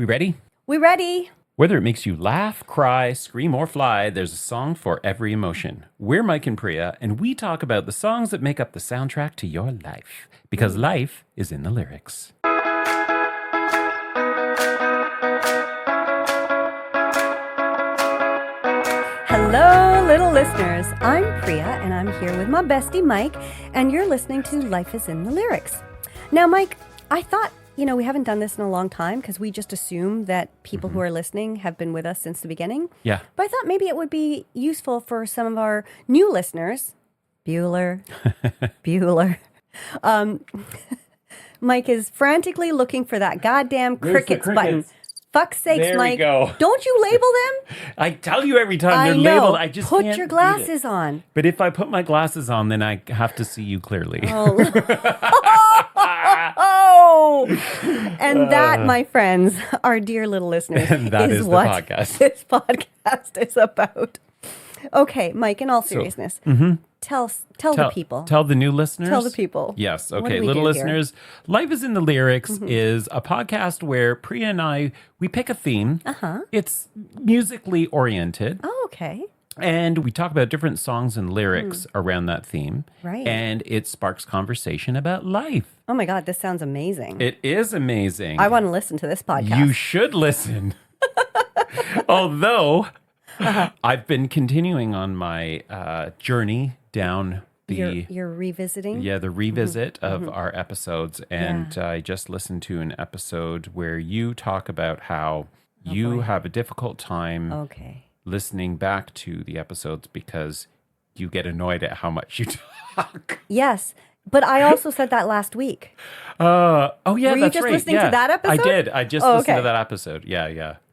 We ready? We ready? Whether it makes you laugh, cry, scream, or fly, there's a song for every emotion. We're Mike and Priya, and we talk about the songs that make up the soundtrack to your life. Because life is in the lyrics. Hello, little listeners. I'm Priya, and I'm here with my bestie, Mike, and you're listening to Life is in the Lyrics. Now, Mike, I thought, we haven't done this in a long time because we just assume that people who are listening have been with us since the beginning. Yeah. But I thought maybe it would be useful for some of our new listeners. Bueller. Mike is frantically looking for that goddamn crickets button. Fuck's sakes, There Mike. we go. Don't you label them? I tell you every time they're know. labeled. I just Put can't your read glasses it. on. But if I put my glasses on, then I have to see you clearly. Oh, and that, my friends, our dear little listeners, And that is the what podcast. this podcast is about. Okay, Mike, in all seriousness, tell the people. Tell the new listeners. Tell the people. Yes. What Okay, do we little do here? listeners. Life is in the Lyrics is a podcast where Priya and I, we pick a theme. It's musically oriented. Oh, okay. And we talk about different songs and lyrics around that theme. Right. And it sparks conversation about life. Oh my God, this sounds amazing. It is amazing. I want to listen to this podcast. You should listen. Although I've been continuing on my journey down the You're revisiting? the revisit of our episodes, and I just listened to an episode where you talk about how you have a difficult time Okay. listening back to the episodes because you get annoyed at how much you talk. Yes, but I also said that last week. Oh yeah, Were you that's just right. listening to Yeah. that episode? I did. I just Oh, listened to okay. that episode. Yeah.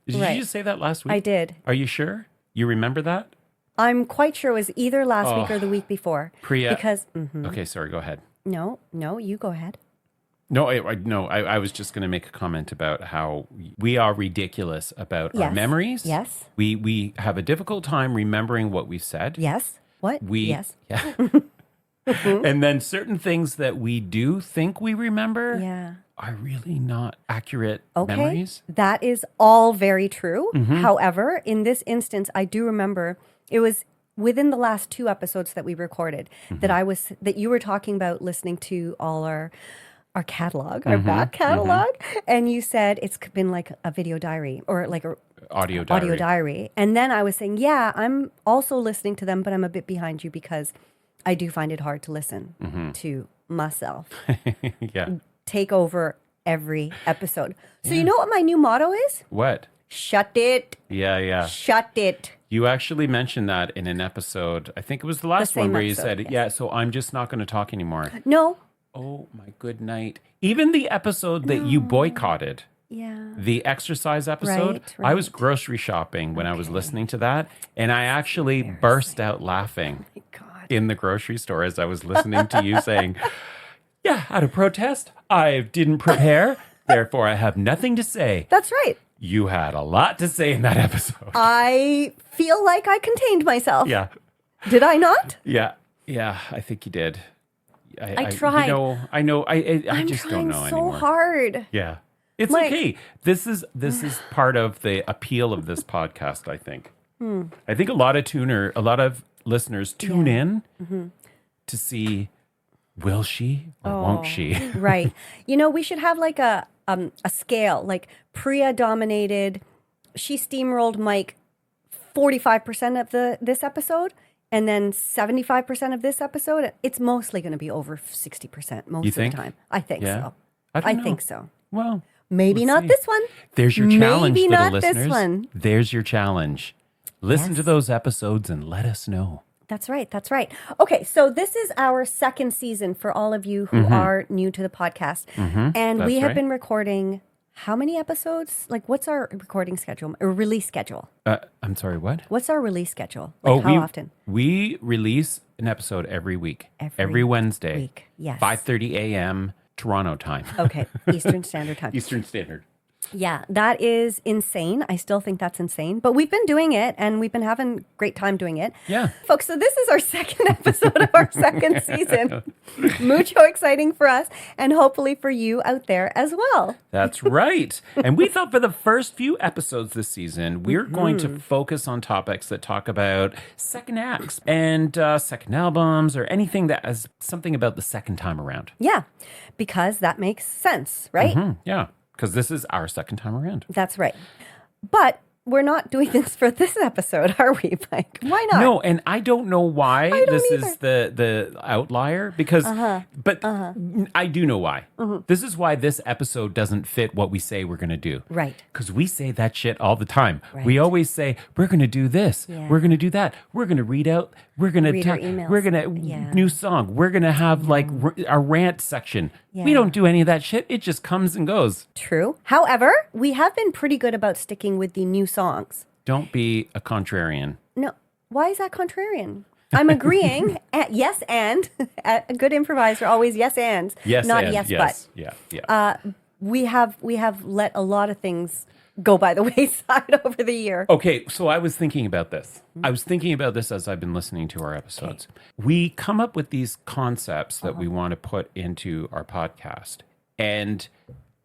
Did Right. you just say that last week? I did. Are you sure? You remember that? I'm quite sure it was either last week or the week before. Priya. Because, Okay, sorry, go ahead. no, you go ahead. No, I was just going to make a comment about how we are ridiculous about our Yes. memories. Yes. We have a difficult time remembering what we said. Yes. What? Yes. Yeah. And then certain things that we do think we remember Yeah. are really not accurate Okay. memories. That is all very true. Mm-hmm. However, in this instance, I do remember it was within the last 2 episodes that we recorded Mm-hmm. that you were talking about listening to all our catalog, Mm-hmm. our back catalog, and you said it's been like a video diary or like a Audio diary. And then I was saying, yeah, I'm also listening to them, but I'm a bit behind you because I do find it hard to listen to myself Yeah. take over every episode. So you know what my new motto is? What? Shut it. Yeah. Shut it. You actually mentioned that in an episode. I think it was the last one same where you episode, said, yes. yeah, so I'm just not going to talk anymore. No. Oh, my good night. Even the episode that you boycotted, Yeah. the exercise episode, Right, I was right. grocery shopping when I was listening to that, and I actually burst out laughing God. in the grocery store as I was listening to you saying, yeah, out of protest, I didn't prepare, therefore I have nothing to say. That's right. You had a lot to say in that episode. I feel like I contained myself. Yeah. Did I not? Yeah, I think you did. I tried. I know. I I'm just trying don't know so anymore. hard. Yeah, it's Mike. okay. This is part of the appeal of this podcast. I think. I think a lot of listeners tune in to see, will she or won't she? Right. We should have like a scale, like Priya dominated. She steamrolled Mike 45% of this episode, and then 75% of this episode. It's mostly going to be over 60% most You of think? the time. I think Yeah? so. I don't know. think so. Well, Maybe we'll not see. this one. There's your challenge, Maybe little not listeners. this one. There's your challenge. Listen to those episodes and let us know. That's right. That's right. Okay, so this is our second season for all of you who are new to the podcast. And we That's have right. been recording how many episodes? Like, what's our recording schedule or release schedule? I'm sorry, what? What's our release schedule? Like, how often? We release an episode every week. Every Wednesday. week, yes. 5:30 a.m. Toronto time. Okay, Eastern Standard Time. Eastern Standard. Yeah, that is insane. I still think that's insane, but we've been doing it and we've been having a great time doing it. Yeah. Folks, so this is our second episode of our second season. Mucho exciting for us and hopefully for you out there as well. That's right. And we thought for the first few episodes this season, we're going to focus on topics that talk about second acts and second albums or anything that has something about the second time around. Yeah, because that makes sense, right? Yeah, because this is our second time around. That's right. But we're not doing this for this episode, are we, Mike? Why not? No, and I don't know why this is the outlier because, but I do know why. This is why this episode doesn't fit what we say we're going to do. Right. Because we say that shit all the time. Right. We always say, we're going to do this. Yeah. We're going to do that. We're going to read out. We're going to Read our emails. We're going to new song. We're going to have like our rant section. We don't do any of that shit. It just comes and goes. True. However, we have been pretty good about sticking with the new songs. Don't be a contrarian. No. Why is that contrarian? I'm agreeing. Yes, and a good improviser always yes and. Yes, not and, yes, yes. but. Yeah. We have let a lot of things go by the wayside over the year. Okay, so I was thinking about this. I was thinking about this as I've been listening to our episodes. We come up with these concepts that we want to put into our podcast. And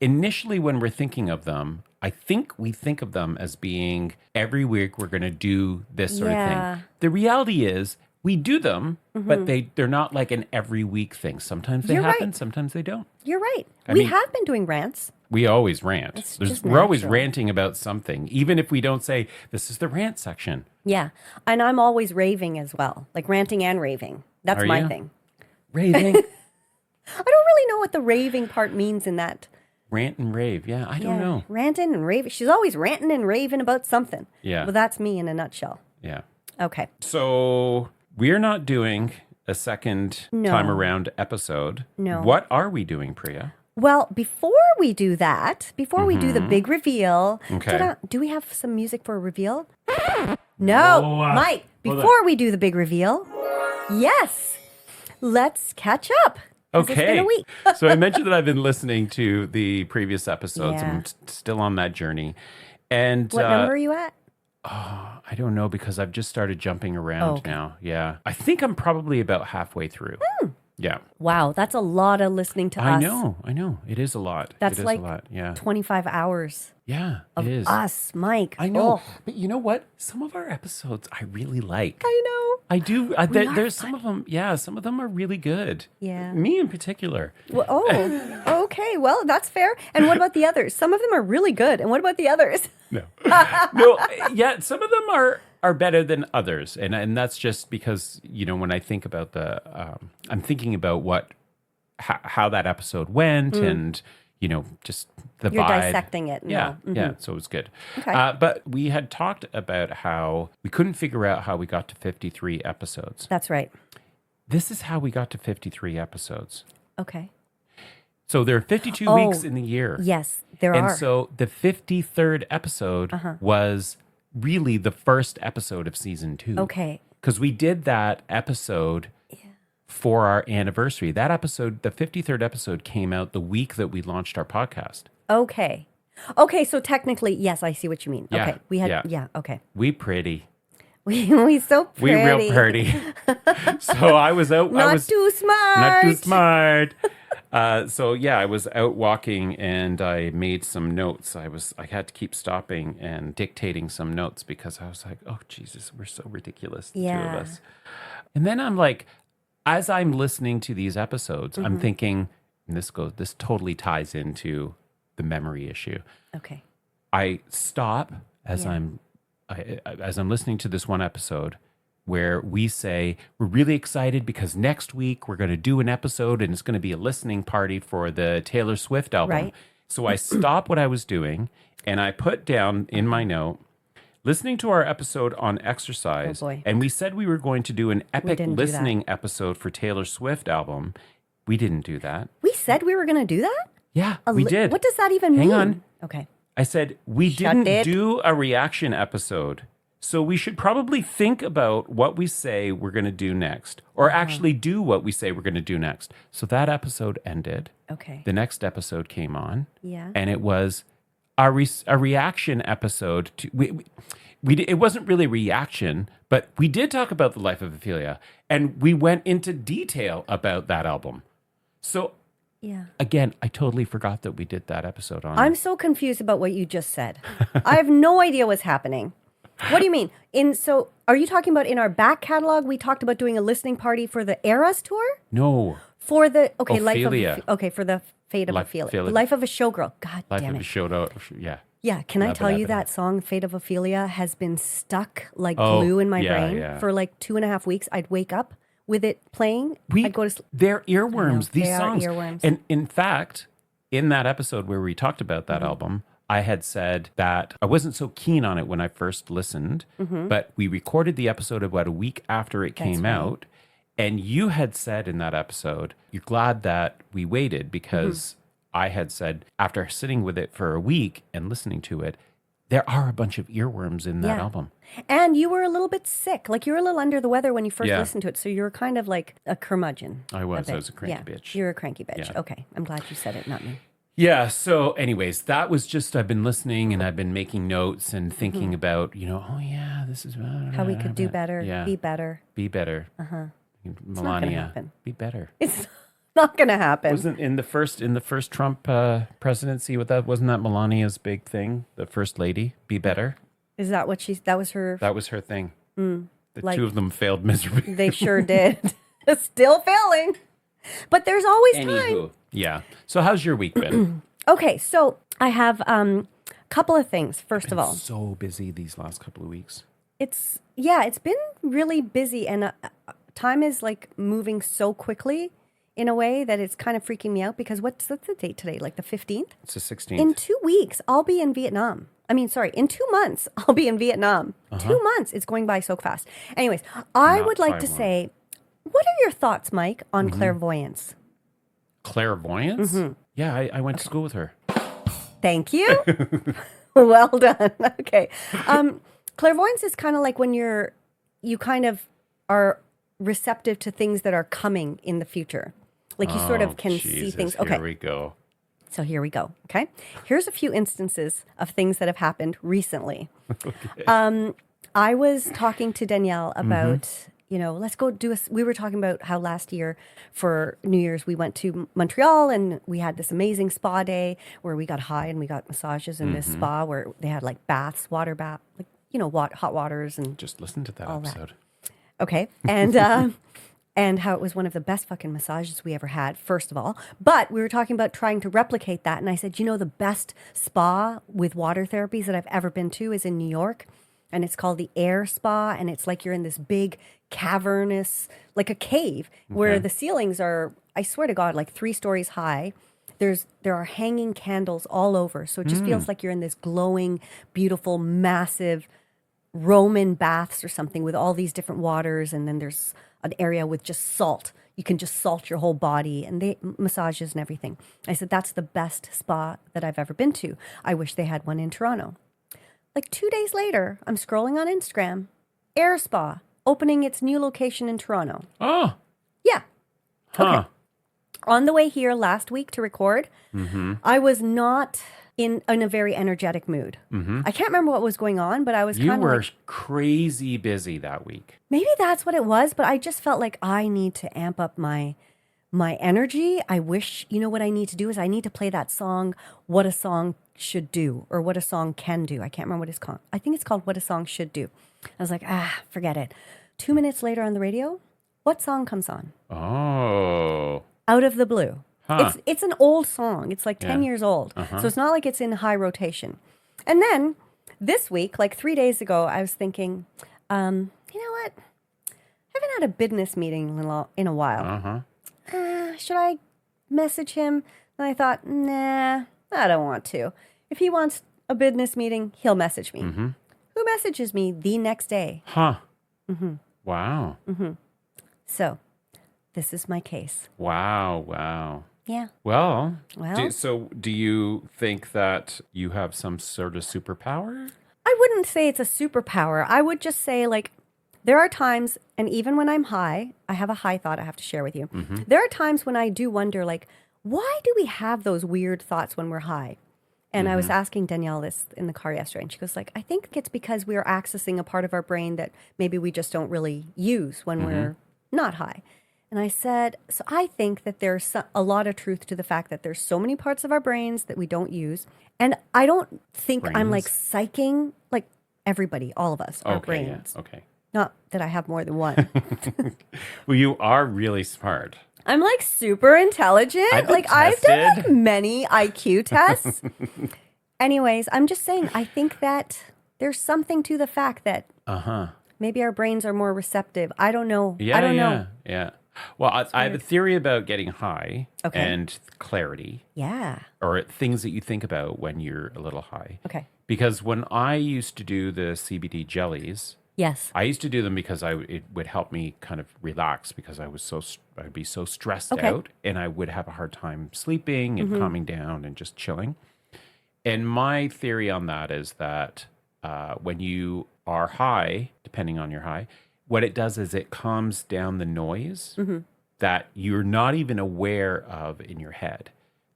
initially when we're thinking of them, I think we think of them as being every week we're going to do this sort of thing. The reality is we do them, but they're not like an every week thing. Sometimes they happen, right. sometimes they don't. You're right. I We mean- have been doing rants. We always rant. just We're always natural. ranting about something, even if we don't say, this is the rant section. Yeah. And I'm always raving as well, like ranting and raving. That's Are my you? thing. Raving. I don't really know what the raving part means in that. Rant and rave. Yeah, I don't know. Ranting and raving. She's always ranting and raving about something. Yeah. Well, that's me in a nutshell. Yeah. Okay. So we're not doing a second time around episode. No. What are we doing, Priya? Well, before we do that, before we do the big reveal, Okay. do we have some music for a reveal? No, Mike, hold on. before we do the big reveal, yes, let's catch up. 'Cause It's been a week. So I mentioned that I've been listening to the previous episodes. Yeah. I'm still on that journey. And What number are you at? I don't know because I've just started jumping around okay. now. Yeah. I think I'm probably about halfway through. Yeah. Wow, that's a lot of listening to I us. know. It is a lot. That's it is like a lot. Yeah. 25 hours Yeah, of it is. us, Mike. I know. Oh, But you know what? Some of our episodes I really like. I know. I do. There's some of them. Yeah, some of them are really good. Yeah. Me in particular. Well, okay. Well, that's fair. And what about the others? Some of them are really good. And what about the others? No. No. Yeah, some of them are better than others, and that's just because when I think about I'm thinking about how that episode went, and just the You're vibe. dissecting it. Yeah, now. yeah. So it was good. Okay. But we had talked about how we couldn't figure out how we got to 53 episodes. That's right. This is how we got to 53 episodes. Okay. So there are 52 weeks in the year. Yes, there And are. so the 53rd episode was really the first episode of season 2. Okay. Because we did that episode for our anniversary. That episode, the 53rd episode, came out the week that we launched our podcast. Okay. Okay, so technically, yes, I see what you mean. Yeah, Okay. We had yeah. yeah, okay. We pretty. We so pretty. We real pretty. So I was out. Not I was too smart. not too smart. So yeah, I was out walking and I made some notes. I had to keep stopping and dictating some notes because I was like, oh Jesus, we're so ridiculous, the two Yeah. of us. And then I'm like, as I'm listening to these episodes, I'm thinking, and this totally ties into the memory issue. Okay. I stop as I'm listening to this one episode where we say we're really excited because next week we're going to do an episode and it's going to be a listening party for the Taylor Swift album. Right. So I stop what I was doing and I put down in my note, listening to our episode on exercise. Oh, boy. And we said we were going to do an epic didn't do that. listening episode for Taylor Swift album. We didn't do that. We said we were going to do that? Yeah, we did. What does that even mean? Hang on. Okay. I said, we Shut didn't it. do a reaction episode. So we should probably think about what we say we're going to do next, or actually do what we say we're going to do next. So that episode ended. Okay. The next episode came on, Yeah. and it was a reaction episode to it wasn't really reaction, but we did talk about the life of Ophelia, and we went into detail about that album. So Yeah. again, I totally forgot that we did that episode on. I'm so confused about what you just said. I have no idea what's happening. What do you mean? So are you talking about in our back catalog, we talked about doing a listening party for the Eras tour? No. For the, Ophelia. for the Fate of Ophelia. Ophelia. The Life of a Showgirl. God Life damn of it. a show. Yeah. Yeah, can I Love tell it, you love it. that song, Fate of Ophelia, has been stuck like glue in my brain for like 2.5 weeks. I'd wake up with it playing. I'd go to sleep. They're earworms, these they are songs. earworms. And in fact, in that episode where we talked about that album, I had said that I wasn't so keen on it when I first listened, but we recorded the episode about a week after it came out. And you had said in that episode, you're glad that we waited because I had said, after sitting with it for a week and listening to it, there are a bunch of earworms in that album. And you were a little bit sick. Like you were a little under the weather when you first listened to it. So you were kind of like a curmudgeon. I was a cranky bitch. You're a cranky bitch. Yeah. Okay. I'm glad you said it, not me. Yeah. So anyways, that was just, I've been listening and I've been making notes and thinking about, oh yeah, this is How we could do better, Yeah. be better. Be better. Uh-huh. Melania, not gonna happen. be better. It's not going to happen. Wasn't in the first Trump presidency wasn't that Melania's big thing? The first lady, be better. Is that what that was her? That was her thing. The like- two of them failed miserably. They sure did. Still failing. But there's always time. Anywho, yeah. So how's your week been? Okay, so I have a couple of things. First of all, So busy these last couple of weeks. it's been really busy, and time is like moving so quickly in a way that it's kind of freaking me out because what's the date today? Like the 15th? It's the 16th. In 2 weeks, I'll be in Vietnam. In 2 months, I'll be in Vietnam. 2 months. It's going by so fast. Anyways, I would like to say, what are your thoughts, Mike, on clairvoyance? Clairvoyance? Yeah, I went to school with her. Thank you. Well done. Okay. Clairvoyance is kind of like when you kind of are receptive to things that are coming in the future. Like you sort of can see things. Okay. Here we go. So here we go. Okay. Here's a few instances of things that have happened recently. Okay. I was talking to Danielle about, let's go we were talking about how last year for New Year's, we went to Montreal and we had this amazing spa day where we got high and we got massages in this spa where they had like baths, water bath, like, hot waters and Just listen to that all that. episode. Okay. And, and how it was one of the best fucking massages we ever had, first of all. But we were talking about trying to replicate that. And I said, the best spa with water therapies that I've ever been to is in New York. And it's called the Air Spa. And it's like you're in this big cavernous, like a cave where the ceilings are, I swear to God, like 3 stories high. There are hanging candles all over. So it just feels like you're in this glowing, beautiful, massive Roman baths or something with all these different waters. And then there's an area with just salt. You can just salt your whole body and they massages and everything. I said, that's the best spa that I've ever been to. I wish they had one in Toronto. Like 2 days later, I'm scrolling on Instagram, Air Spa opening its new location in Toronto. Oh. Yeah. Huh. Okay. On the way here last week to record, I was not in a very energetic mood. I can't remember what was going on, but I was kind of You were like, crazy busy that week. maybe that's what it was, but I just felt like I need to amp up my energy. I wish, what I need to do is I need to play that song, What a Song Should Do, or What a Song Can Do. I can't remember what it's called. I think it's called What a Song Should Do. I was like, forget it. 2 minutes later on the radio, what song comes on? Oh. Out of the blue. Huh. It's an old song. It's like 10 years old. So it's not like it's in high rotation. And then this week, like 3 days ago, I was thinking, you know what? I haven't had a business meeting in a while. Should I message him? And I thought, nah, I don't want to. If he wants a business meeting, he'll message me. Who messages me the next day? Huh. Wow. So this is my case. Wow. Yeah. Well, Well. do you think that you have some sort of superpower? I wouldn't say it's a superpower. I would just say, like, there are times, and even when I'm high, I have a high thought I have to share with you. There are times when I do wonder, like, why do we have those weird thoughts when we're high? And I was asking Danielle this in the car yesterday, and she goes like, I think it's because we are accessing a part of our brain that maybe we just don't really use when we're not high. And I said, so I think that there's a lot of truth to the fact that there's so many parts of our brains that we don't use. And I don't think I'm like psyching like everybody, all of us, our brains. Yeah. Okay. Not that I have more than one. Well, you are really smart. I'm like super intelligent. I've done like many IQ tests. Anyways, I'm just saying, I think that there's something to the fact that maybe our brains are more receptive. I don't know. Yeah, I don't know. Yeah. Well, I have a theory about getting high and clarity. Yeah. Or things that you think about when you're a little high. Okay. Because when I used to do the CBD jellies, yes, I used to do them because it would help me kind of relax because I'd be so stressed out and I would have a hard time sleeping and calming down and just chilling. And my theory on that is that when you are high, depending on your high, what it does is it calms down the noise that you're not even aware of in your head.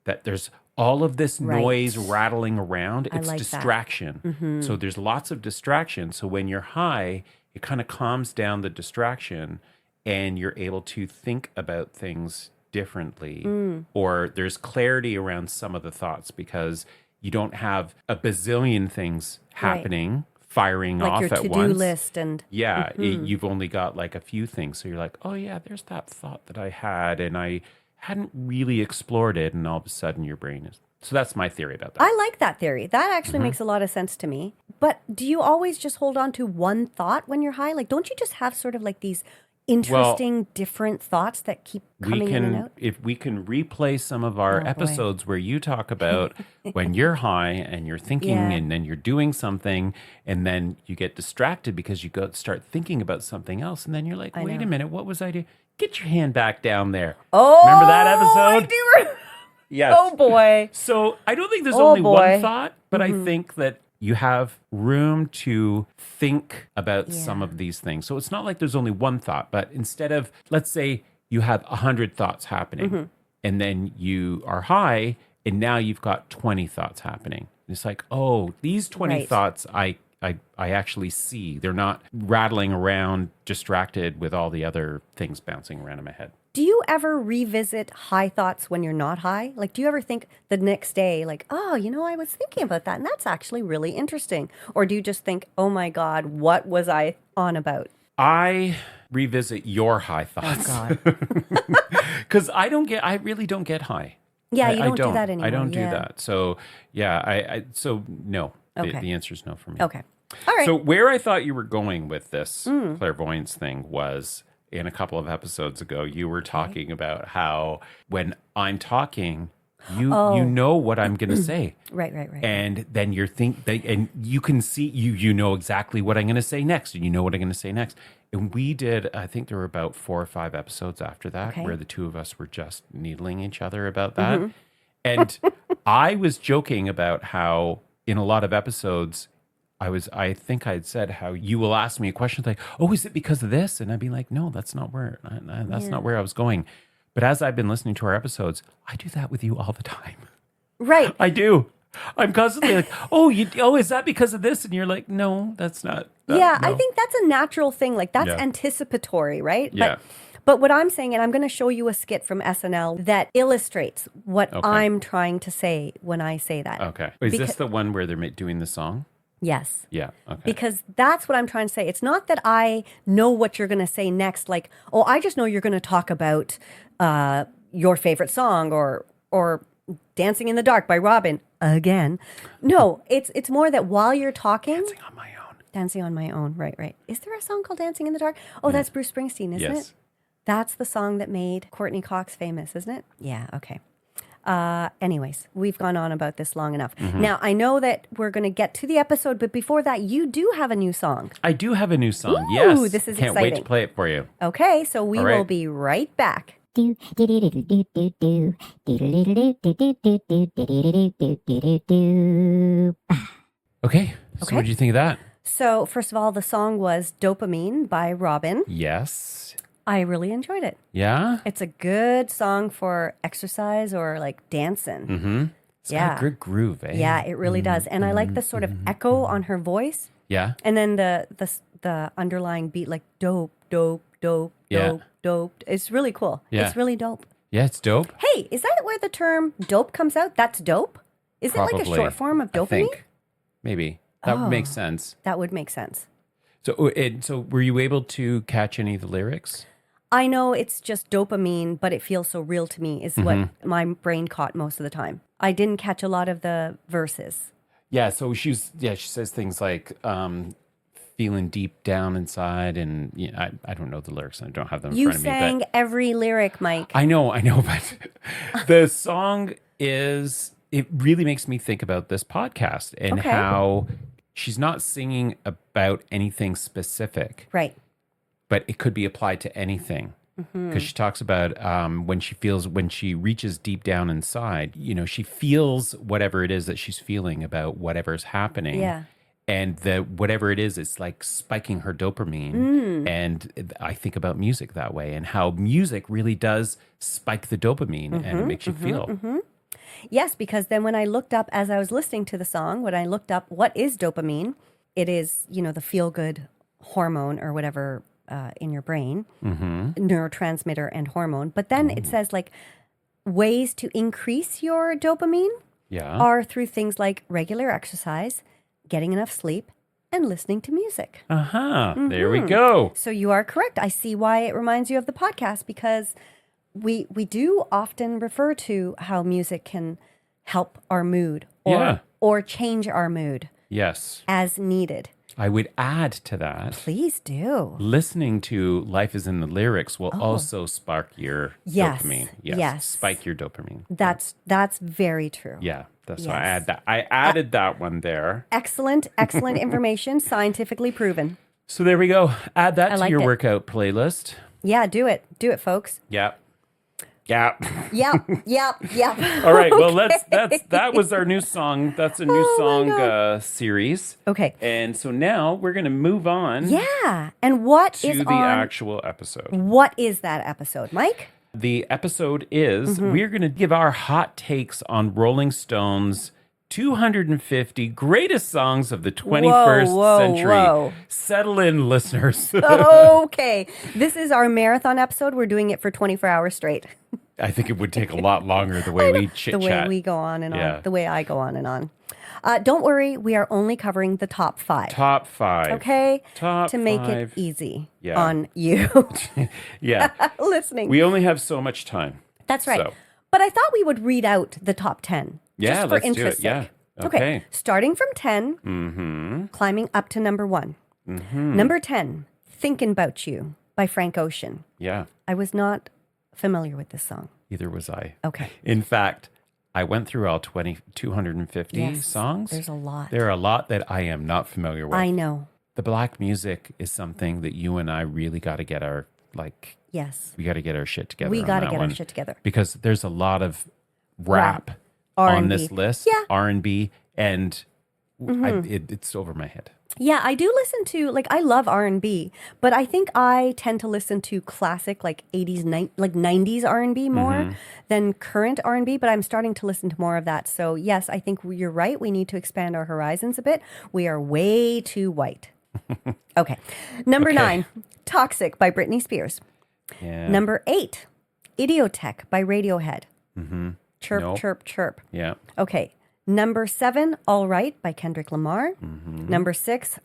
That there's all of this noise rattling around. It's like distraction. So there's lots of distraction. So when you're high, it kind of calms down the distraction and you're able to think about things differently. Or there's clarity around some of the thoughts because you don't have a bazillion things happening. Firing like off your at to-do once. list and you've only got like a few things. So you're like, oh yeah, there's that thought that I had and I hadn't really explored it. And all of a sudden your brain is. So that's my theory about that. I like that theory. That actually makes a lot of sense to me. But do you always just hold on to one thought when you're high? Like, don't you just have sort of like these interesting, different thoughts that keep coming in and out? If we can replay some of our episodes where you talk about when you're high and you're thinking and then you're doing something and then you get distracted because you start thinking about something else and then you're like, wait a minute, what was I doing? Get your hand back down there. Oh, remember that episode? I do. Yes. Oh boy. So I don't think there's only one thought, but I think that you have room to think about some of these things. So it's not like there's only one thought, but instead of, let's say you have 100 thoughts happening and then you are high and now you've got 20 thoughts happening. It's like, oh, these 20 thoughts I actually see. They're not rattling around distracted with all the other things bouncing around in my head. Do you ever revisit high thoughts when you're not high? Like, do you ever think the next day, like, oh, I was thinking about that and that's actually really interesting? Or do you just think, oh my God, what was I on about? I revisit your high thoughts. Oh God. Because I really don't get high. Yeah, you don't do that anymore. I don't do that. So, yeah, so no. Okay. The answer is no for me. Okay. All right. So where I thought you were going with this clairvoyance thing was in a couple of episodes ago, you were talking about how when I'm talking, you know what I'm going to say. Right. And then and you can see, you know exactly what I'm going to say next, and you know what I'm going to say next. And we did, I think there were about 4 or 5 episodes after that where the two of us were just needling each other about that. And I was joking about how in a lot of episodes, I think I'd said how you will ask me a question like, oh, is it because of this? And I'd be like, no, that's not where I was going. But as I've been listening to our episodes, I do that with you all the time. Right. I do. I'm constantly like, is that because of this? And you're like, no, that's not. No. I think that's a natural thing. Like that's anticipatory, right? Yeah. But what I'm saying, and I'm going to show you a skit from SNL that illustrates what I'm trying to say when I say that. Okay. Is this the one where they're doing the song? Yes. Yeah. Okay. Because that's what I'm trying to say. It's not that I know what you're going to say next. Like, oh, I just know you're going to talk about your favorite song or Dancing in the Dark by Robyn again. No, it's more that while you're talking. Dancing on My Own. Right. Is there a song called Dancing in the Dark? Oh, that's Bruce Springsteen, isn't it? That's the song that made Courtney Cox famous, isn't it? Yeah, okay. Anyways, we've gone on about this long enough. Now, I know that we're going to get to the episode, but before that, you do have a new song. I do have a new song, Ooh, yes. This is Can't exciting. wait to play it for you. Okay, so we will be right back. Okay, so what did you think of that? So, first of all, the song was Dopamine by Robyn. Yes. I really enjoyed it. Yeah? It's a good song for exercise or like dancing. It's got a good groove, eh? Yeah, it really does. And I like the sort of echo on her voice. Yeah. And then the underlying beat, like dope, dope, dope, dope, dope. It's really cool. Yeah. It's really dope. Yeah, it's dope. Hey, is that where the term dope comes out? That's dope? Is it like a short form of dopamine? I think. Maybe. That would make sense. That would make sense. So were you able to catch any of the lyrics? I know it's just dopamine, but it feels so real to me is what my brain caught most of the time. I didn't catch a lot of the verses. Yeah, so she says things like feeling deep down inside, and I don't know the lyrics, and I don't have them in front of me. You sang every lyric, Mike. I know, but the song it really makes me think about this podcast and how she's not singing about anything specific. Right. But it could be applied to anything. Because she talks about when she reaches deep down inside, she feels whatever it is that she's feeling about whatever's happening. Yeah. And whatever it is, it's like spiking her dopamine. And I think about music that way and how music really does spike the dopamine and it makes you feel. Yes, because then when I looked up, as I was listening to the song, when I looked up what is dopamine, it is, the feel-good hormone or whatever in your brain, neurotransmitter and hormone. But then it says like ways to increase your dopamine are through things like regular exercise, getting enough sleep, and listening to music. There we go. So you are correct. I see why it reminds you of the podcast, because we do often refer to how music can help our mood or change our mood. Yes. As needed. I would add to that. Please do. Listening to Life is in the Lyrics will also spark your dopamine. Yes. Spike your dopamine. That's very true. Yeah. That's why I add that. I added that one there. Excellent information, scientifically proven. So there we go. Add that to your workout playlist. Yeah, do it. Do it, folks. Yep. Yep. All right. Well, that was our new song. That's a new song series. Okay. And so now we're going to move on. Yeah. And what is to the actual episode? What is that episode, Mike? The episode is we're going to give our hot takes on Rolling Stone's 250 greatest songs of the 21st century. Whoa. Settle in, listeners. Okay. This is our marathon episode. We're doing it for 24 hours straight. I think it would take a lot longer the way we chit-chat. The way we go on and on. The way I go on and on. Don't worry. We are only covering the top 5. Top 5. Okay? Top to 5. make it easy on you. Listening. We only have so much time. That's right. So. But I thought we would read out the top 10. Yeah, just for let's interest do it. sake. Yeah. Okay. Starting from 10, climbing up to number 1. Number 10, Thinking About You by Frank Ocean. Yeah. I was not familiar with this song. Either was I. Okay. In fact, I went through all 250 songs. There's a lot. There are a lot that I am not familiar with. I know. The black music is something that you and I really got to get our, we got to get our shit together. We got to get our shit together. Because there's a lot of rap. R&B. On this list, R&B, and it's over my head. Yeah, I do listen to, I love R&B, but I think I tend to listen to classic, 80s, 90s R&B more than current R&B, but I'm starting to listen to more of that. So yes, I think you're right. We need to expand our horizons a bit. We are way too white. Okay. Number 9, Toxic by Britney Spears. Yeah. Number 8, Idiotech by Radiohead. Chirp, chirp, chirp. Yeah. Okay. Number 7, All Right by Kendrick Lamar. Number 6,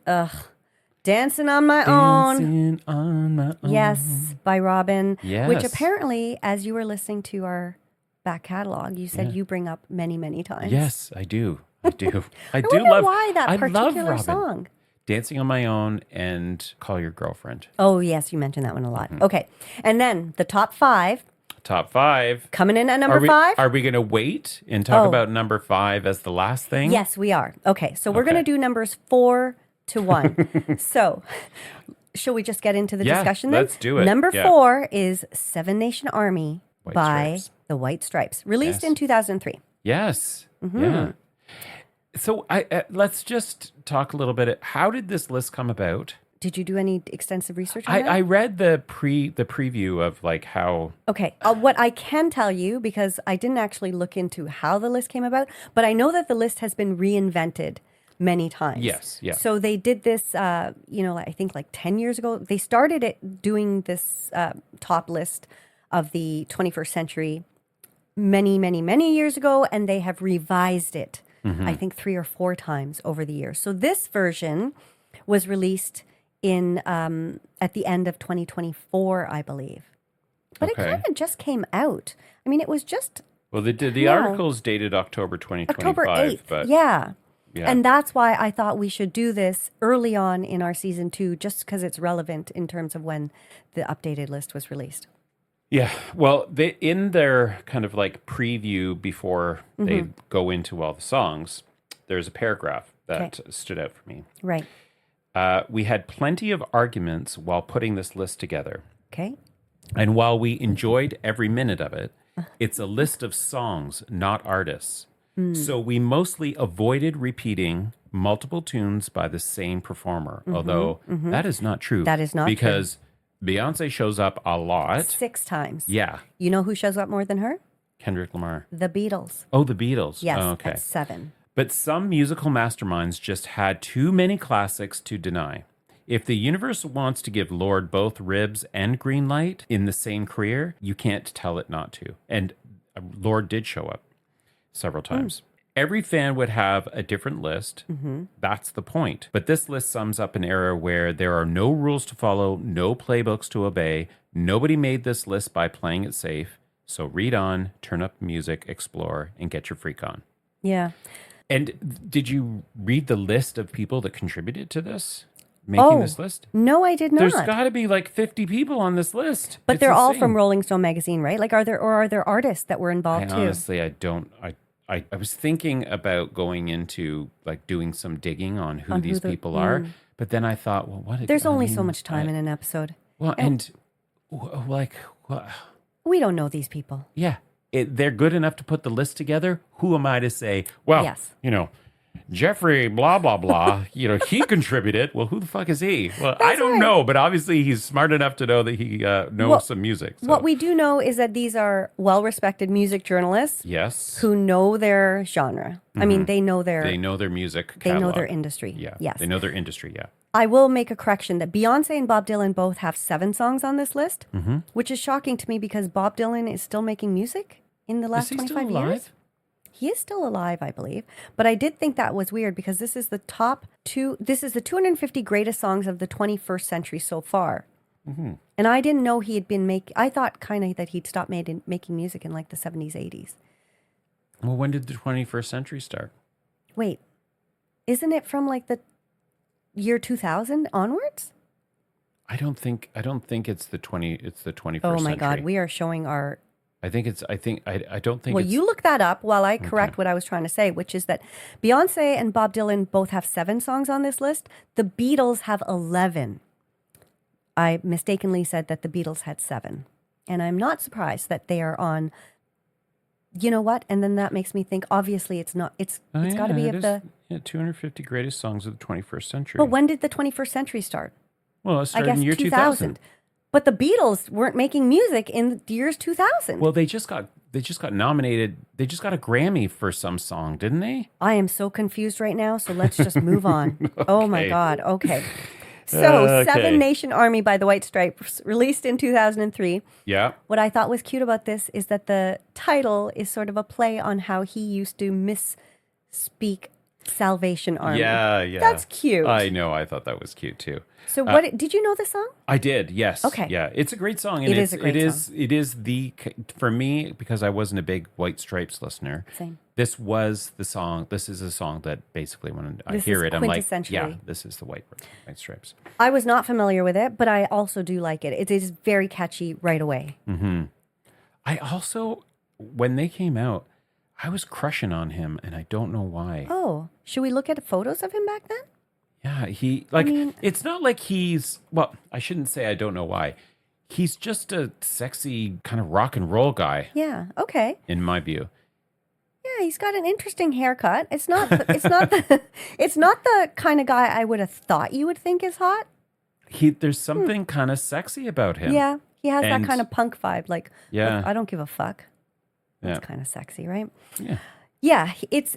Dancing on My Own. Dancing on My Own. Yes, by Robyn. Yes. Which apparently, as you were listening to our back catalog, you said you bring up many, many times. Yes, I do. I do wonder why that particular song. Dancing on My Own and Call Your Girlfriend. Oh, yes, you mentioned that one a lot. Okay. And then the top 5. Top 5. Coming in at number 5. Are we going to wait and talk about number 5 as the last thing? Yes, we are. Okay, so we're going to do numbers 4 to 1. So, shall we just get into the discussion then? Let's do it. Number 4 is Seven Nation Army by the White Stripes, released in 2003. Yes. Yeah. So let's just talk a little bit. How did this list come about? Did you do any extensive research on that? I read the preview of like how. Okay. What I can tell you, because I didn't actually look into how the list came about, but I know that the list has been reinvented many times. Yes, yeah. So they did this, I think like 10 years ago. They started it doing this top list of the 21st century many, many, many years ago, and they have revised it, I think 3 or 4 times over the years. So this version was released in at the end of 2024, I believe. But it kind of just came out. I mean, it was just... Well, the article's dated October 2025. October 8th, but yeah. Yeah. And that's why I thought we should do this early on in our season 2, just because it's relevant in terms of when the updated list was released. Yeah. Well, in their kind of like preview before they go into all the songs, there's a paragraph that stood out for me. Right. We had plenty of arguments while putting this list together. Okay. And while we enjoyed every minute of it, it's a list of songs, not artists. So we mostly avoided repeating multiple tunes by the same performer, although that is not true. That is not true. Because Beyonce shows up a lot. 6 times. Yeah. You know who shows up more than her? Kendrick Lamar. The Beatles. Oh, the Beatles. Yes, Oh, okay. that's 7. But some musical masterminds just had too many classics to deny. If the universe wants to give Lord both ribs and green light in the same career, you can't tell it not to. And Lord did show up several times. Every fan would have a different list. That's the point. But this list sums up an era where there are no rules to follow, no playbooks to obey. Nobody made this list by playing it safe. So read on, turn up music, explore, and get your freak on. Yeah. And did you read the list of people that contributed to this? Making this list? No, I did not. There's got to be like 50 people on this list. But It's they're all insane. from Rolling Stone magazine, right? Like, are there artists that were involved too? Honestly, I don't. I was thinking about going into like doing some digging on who these people are, but then I thought, well, what? There's only so much time in an episode. Well, We don't know these people. yeah, they're good enough to put the list together. Who am I to say? Well, Yes. Jeffrey, blah, blah, blah, he contributed. Well, who the fuck is he? Well, I don't know, but obviously he's smart enough to know that he knows some music. So. What we do know is that these are well-respected music journalists Yes. who know their genre. I mean, they know their music they know catalog. their industry. Yeah. Yes. They know their industry, yeah. I will make a correction that Beyonce and Bob Dylan both have 7 songs on this list, which is shocking to me because Bob Dylan is still making music in the last Is he 25 still alive? years. He is still alive, I believe. But I did think that was weird because this is the this is the 250 greatest songs of the 21st century so far. And I didn't know he had been I thought kind of that he'd stopped making music in like the 70s, 80s. Well, when did the 21st century start? Wait, isn't it from like the year 2000 onwards? I don't think it's the 21st Oh my century. God, we are showing our... I don't think Well, it's... you look that up while I correct what I was trying to say, which is that Beyonce and Bob Dylan both have 7 songs on this list. The Beatles have 11. I mistakenly said that the Beatles had 7. And I'm not surprised that they are on... You know what? And then that makes me think, obviously, it's not... It's got to be of the... 250 greatest songs of the 21st century. But when did the 21st century start? Well, it I started guess in year 2000. But the Beatles weren't making music in the years 2000. Well, they just got nominated. They just got a Grammy for some song, didn't they? I am so confused right now, so let's just move on. Oh my God. Okay. So, Okay. 7 Nation Army by the White Stripes, released in 2003. Yeah. What I thought was cute about this is that the title is sort of a play on how he used to misspeak Salvation Army. Yeah. That's cute. I know. I thought that was cute too. So did you know this song? I did, yes. Okay. Yeah, it's a great song. It is a great song. It is for me, because I wasn't a big White Stripes listener. Same. This was the song. This is a song that basically when I This hear is it, I'm like, quintessentially- yeah, this is the White Stripes. I was not familiar with it, but I also do like it. It is very catchy right away. I also, when they came out, I was crushing on him, and I don't know why. Oh, should we look at photos of him back then? Yeah, it's not like well, I shouldn't say I don't know why. He's just a sexy kind of rock and roll guy, Yeah. Okay. in my view. Yeah, he's got an interesting haircut. It's not the kind of guy I would have thought you would think is hot. there's something kind of sexy about him. Yeah, he has that And- kind of punk vibe. Like, Yeah. I don't give a fuck. It's Yeah. kind of sexy, right? Yeah. Yeah,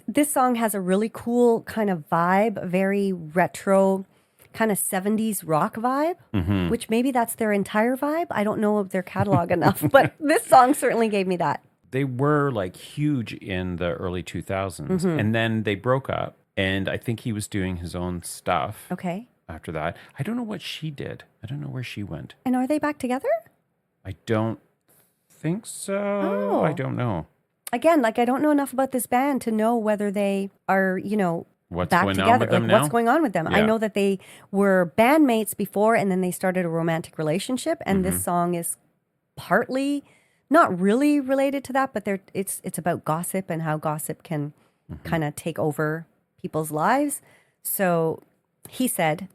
this song has a really cool kind of vibe, very retro, kind of 70s rock vibe, which maybe that's their entire vibe. I don't know of their catalog enough, but this song certainly gave me that. They were like huge in the early 2000s, and then they broke up, and I think he was doing his own stuff Okay. after that. I don't know what she did. I don't know where she went. And are they back together? I don't think so. Oh. I don't know. Again, like I don't know enough about this band to know whether they are, What's back going together. on with them Like, now? what's going on with them? I Yeah. know that they were bandmates before and then they started a romantic relationship, and this song is partly not really related to that, but it's about gossip and how gossip can kind of take over people's lives. So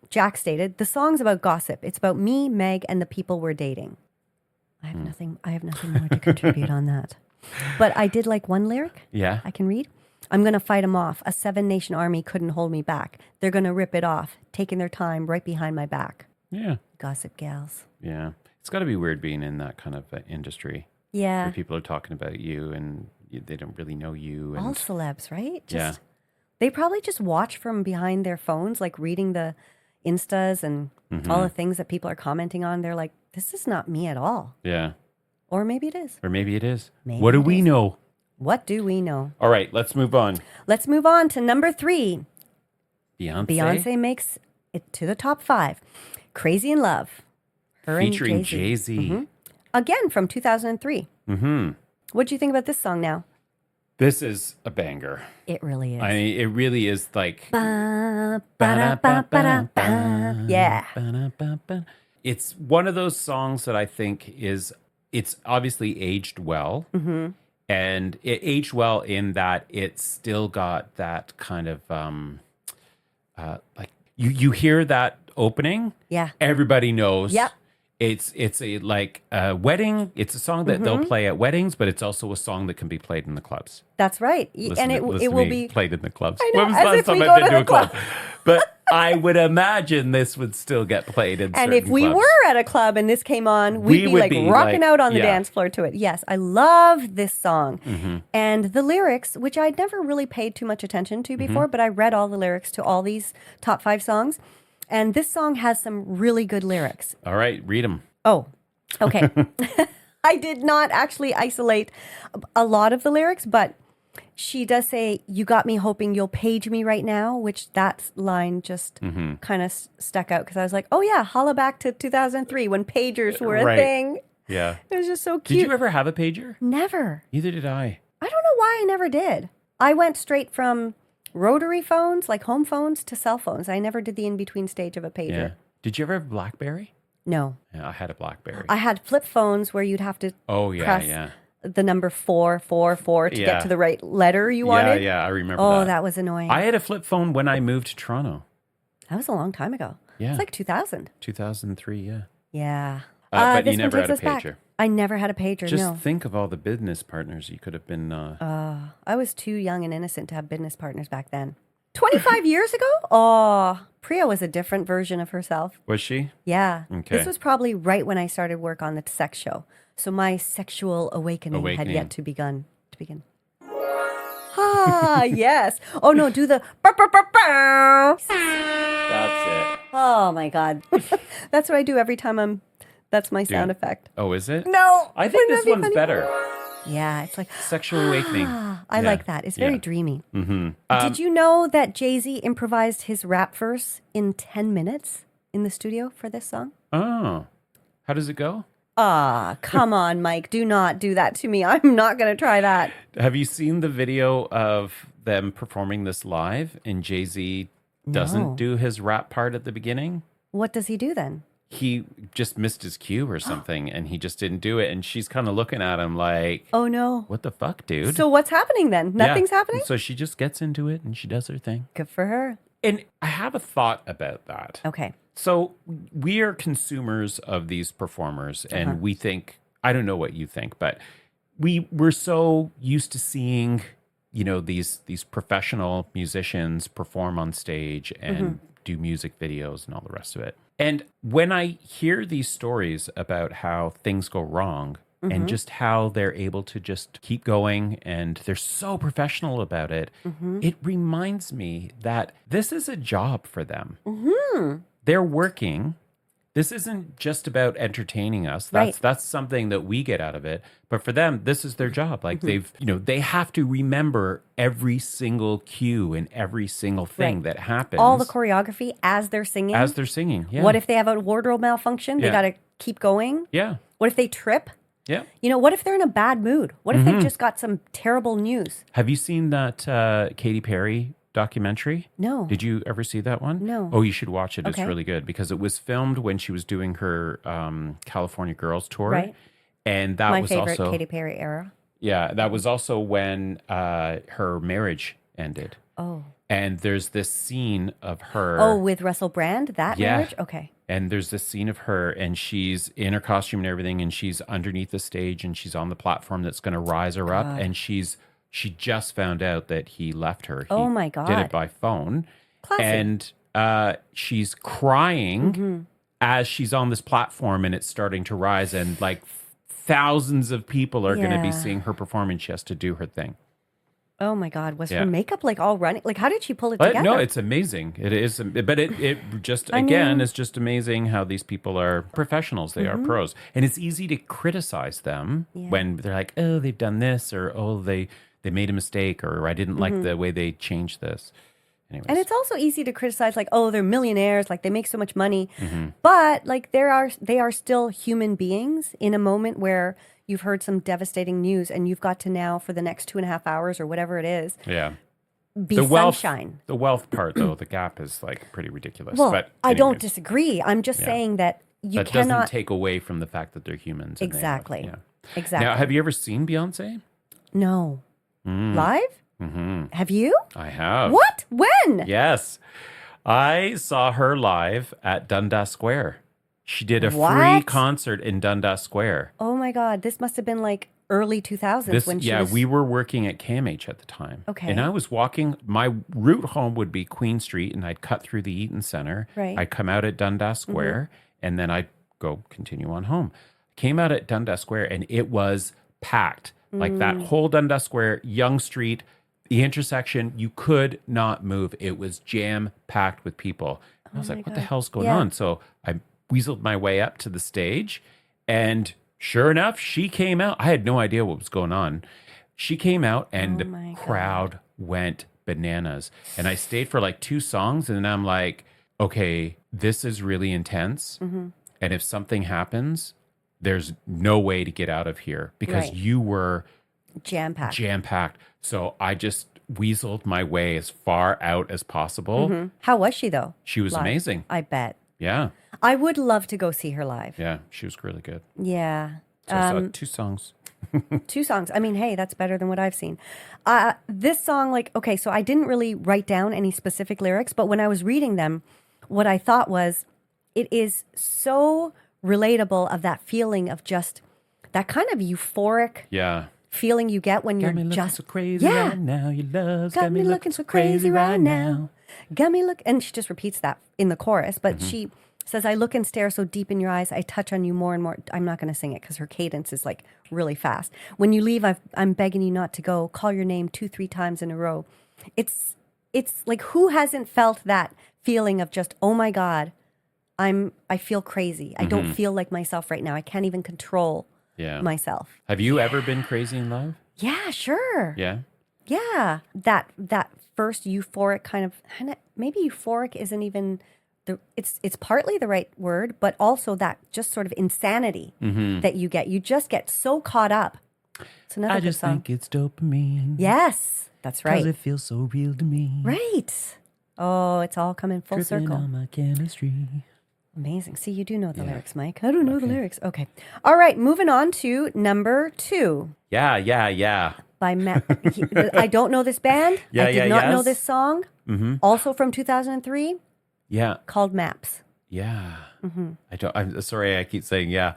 Jack stated, the song's about gossip. It's about me, Meg, and the people we're dating. I have nothing more to contribute on that. But I did like one lyric Yeah. I can read. I'm going to fight them off. A 7-nation army couldn't hold me back. They're going to rip it off, taking their time right behind my back. Yeah. Gossip gals. Yeah. It's got to be weird being in that kind of industry Yeah. where people are talking about you and they don't really know you. And All celebs, right? Yeah. They probably just watch from behind their phones, like reading the Instas and all the things that people are commenting on. They're like, this is not me at all. yeah. Or maybe it is. Or maybe it is. Maybe What do it we is. know? What do we know? All right, let's move on. Let's move on to number 3. Beyonce. Beyonce makes it to the top 5. Crazy in Love. Her and Featuring Jay-Z. Jay-Z. Again, from 2003. Mm-hmm. What do you think about this song now? This is a banger. It really is. I mean, it really is like... Ba, ba, ba, ba, ba. Yeah. Ba-da-ba-ba. It's one of those songs that I think it's obviously aged well. And it aged well in that it's still got that kind of like you hear that opening, Yeah. everybody knows. Yep. It's a like a wedding. It's a song that they'll play at weddings, but it's also a song that can be played in the clubs. That's right. Listen And to it will me be played in the clubs. I know, When was as the last if we time go I've been to to a the club. club? But I would imagine this would still get played in And certain if we clubs. were at a club and this came on, we'd We be would like be rocking like- out on the yeah. dance floor to it. Yes, I love this song. Mm-hmm. And the lyrics, which I'd never really paid too much attention to before, but I read all the lyrics to all these top 5 songs. And this song has some really good lyrics. All right, read them. Oh, okay. I did not actually isolate a lot of the lyrics, but she does say, "You got me hoping you'll page me right now," which that line just kind of stuck out because I was like, oh yeah, holla back to 2003 when pagers were a Right. thing. Yeah. It was just so Did cute. you ever have a pager? Never. Neither did I. I don't know why I never did. I went straight from rotary phones, like home phones, to cell phones. I never did the in-between stage of a pager. Yeah. Did you ever have BlackBerry? No. Yeah, I had a BlackBerry. I had flip phones where you'd have to Oh yeah, press yeah. the number 444 to Yeah. get to the right letter you wanted. Yeah, I remember Oh, that. that was annoying. I had a flip phone when I moved to Toronto. That was a long time ago. Yeah. It's like 2000. 2003, yeah. Yeah. But this you one never takes had a us back. pager. I never had a pager, Just no. think of all the business partners you could have been. I was too young and innocent to have business partners back then. 25 years ago? Oh, Priya was a different version of herself. Was she? Yeah. Okay. This was probably right when I started work on the sex show. So my sexual awakening had Awakening. yet to begin. Ah, yes. Oh no, do the burr, burr, burr, burr. That's it. Oh my God. That's what I do every time that's my sound effect. Oh, is it? No. I think wouldn't this that be one's funny? better. Yeah, it's like, Sexual Awakening. I Yeah. like that. It's very Yeah. dreamy. Mm-hmm. Did you know that Jay-Z improvised his rap verse in 10 minutes in the studio for this song? Oh. How does it go? Ah, come on, Mike. Do not do that to me. I'm not going to try that. Have you seen the video of them performing this live and Jay-Z doesn't No. do his rap part at the beginning? What does he do then? He just missed his cue or something and he just didn't do it. And she's kind of looking at him like, Oh, no. what the fuck, dude? So what's happening then? Yeah. Nothing's happening? So she just gets into it and she does her thing. Good for her. And I have a thought about that. Okay. So we are consumers of these performers and we think, I don't know what you think, but we're so used to seeing, you know, these professional musicians perform on stage and do music videos and all the rest of it. And when I hear these stories about how things go wrong and just how they're able to just keep going and they're so professional about it, it reminds me that this is a job for them. They're working. This isn't just about entertaining us. That's something that we get out of it. But for them, this is their job. Like they have to remember every single cue and every single thing that happens. All the choreography as they're singing. Yeah. What if they have a wardrobe malfunction? They got to keep going. Yeah. What if they trip? Yeah. What if they're in a bad mood? What if they've just got some terrible news? Have you seen that Katy Perry documentary? No. Did you ever see that one? No. Oh, you should watch it. Okay. It's really good because it was filmed when she was doing her California Girls tour. Right. And that My was favorite also Katy Perry era. Yeah, that was also when her marriage ended. Oh. And there's this scene of her. Oh, with Russell Brand, that Yeah. marriage? Okay. And there's this scene of her, and she's in her costume and everything, and she's underneath the stage, and she's on the platform that's going to rise her up, and she just found out that he left her. Oh, my God. Did it by phone. Classic. And she's crying as she's on this platform, and it's starting to rise, and like thousands of people are going to be seeing her perform, and she has to do her thing. Oh my God. Was her makeup like all running? Like, how did she pull it together? No, it's amazing. It is. But it just, it's just amazing how these people are professionals. They are pros. And it's easy to criticize them when they're like, oh, they've done this, or, oh, they made a mistake, or I didn't like the way they changed this. Anyways. And it's also easy to criticize, like, oh, they're millionaires, like they make so much money. But like they are still human beings in a moment where you've heard some devastating news and you've got to now for the next 2.5 hours or whatever it is, be sunshine. The wealth part, though, the gap is like pretty ridiculous. Well, but I don't disagree. I'm just saying that you that cannot doesn't take away from the fact that they're humans. and they have- exactly. Exactly. Now, have you ever seen Beyonce? No. Live? Have you? I have. What? When? Yes. I saw her live at Dundas Square. She did a free What? concert in Dundas Square. Oh my God. This must have been like early 2000s when she was... we were working at KMH at the time. Okay. And I was walking, my route home would be Queen Street, and I'd cut through the Eaton Center. Right. I'd come out at Dundas Square, and then I'd go continue on home. Came out at Dundas Square, and it was packed. Like that whole Dundas Square, Yonge Street, the intersection, you could not move. It was jam-packed with people. And I was like, what the hell's going on? So I weaseled my way up to the stage, and sure enough, she came out. I had no idea what was going on. She came out, and the crowd went bananas. And I stayed for like 2 songs, and then I'm like, okay, this is really intense. And if something happens, there's no way to get out of here because you were jam-packed. So I just weaseled my way as far out as possible. How was she though? She was Live? amazing. I bet. Yeah. I would love to go see her live. Yeah. She was really good. Yeah. So I saw 2 songs. 2 songs. I mean, hey, that's better than what I've seen. This song, like, okay, so I didn't really write down any specific lyrics, but when I was reading them, what I thought was, it is so relatable of that feeling of just that kind of euphoric feeling you get when you're just so crazy right now. Your love's got me looking so crazy right now. Got me look, and she just repeats that in the chorus, but she says, I look and stare so deep in your eyes, I touch on you more and more. I'm not going to sing it because her cadence is like really fast. When you leave, I'm begging you not to go. Call your name 2-3 times in a row. It's like, who hasn't felt that feeling of just, oh my God, I feel crazy. I don't feel like myself right now. I can't even control myself. Have you ever been crazy in love? Yeah, sure. Yeah. Yeah. That first euphoric kind of, maybe euphoric isn't even it's partly the right word, but also that just sort of insanity that you get. You just get so caught up. It's another I good just song. think it's dopamine. Yes, that's right. Because it feels so real to me. Right. Oh, it's all coming full Tripping circle. on my chemistry. Amazing. See, you do know the lyrics, Mike. I don't know the lyrics. Okay. All right. Moving on to number 2. Yeah. By Matt. I don't know this band. I did not know this song. Also from 2003. Yeah. Called Maps. Yeah. I'm sorry. I keep saying yeah.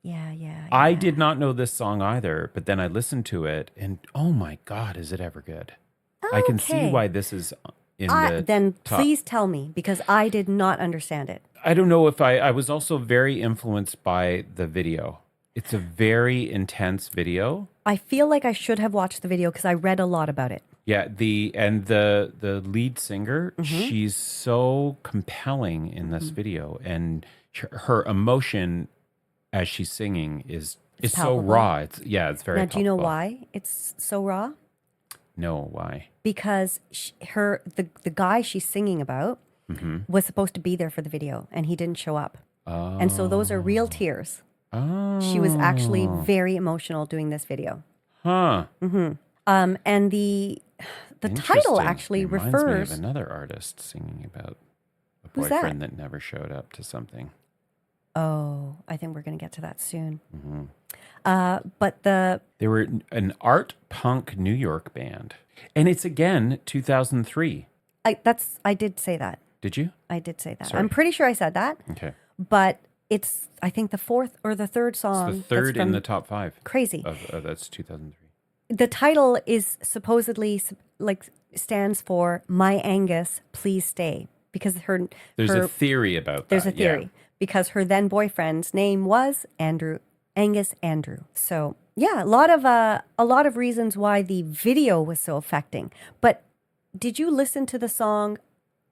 Yeah. I did not know this song either, but then I listened to it and oh my God, is it ever good? I can see why this is in the Then top. please tell me, because I did not understand it. I don't know if I was also very influenced by the video. It's a very intense video. I feel like I should have watched the video because I read a lot about it. Yeah, the lead singer, she's so compelling in this video, and her emotion as she's singing is so palpable. raw. It's very. Now, do you know palpable. why it's so raw? No, why? Because the guy she's singing about was supposed to be there for the video, and he didn't show up. Oh. And so those are real tears. Oh. She was actually very emotional doing this video. Huh. And the title Interesting. actually Reminds refers. me of another artist singing about a Who's that? boyfriend that never showed up to something. Oh, I think we're going to get to that soon. Mm-hmm. But They were an art punk New York band, and it's again 2003. I did say that. Did you? I did say that. Sorry. I'm pretty sure I said that. Okay. But it's, I think, the fourth or the third song. It's the third that's in from- the top 5. Crazy. That's 2003. The title is supposedly stands for "My Angus, Please Stay," because There's a theory about that. there's a theory because her then boyfriend's name was Angus Andrew. So yeah, a lot of reasons why the video was so affecting. But did you listen to the song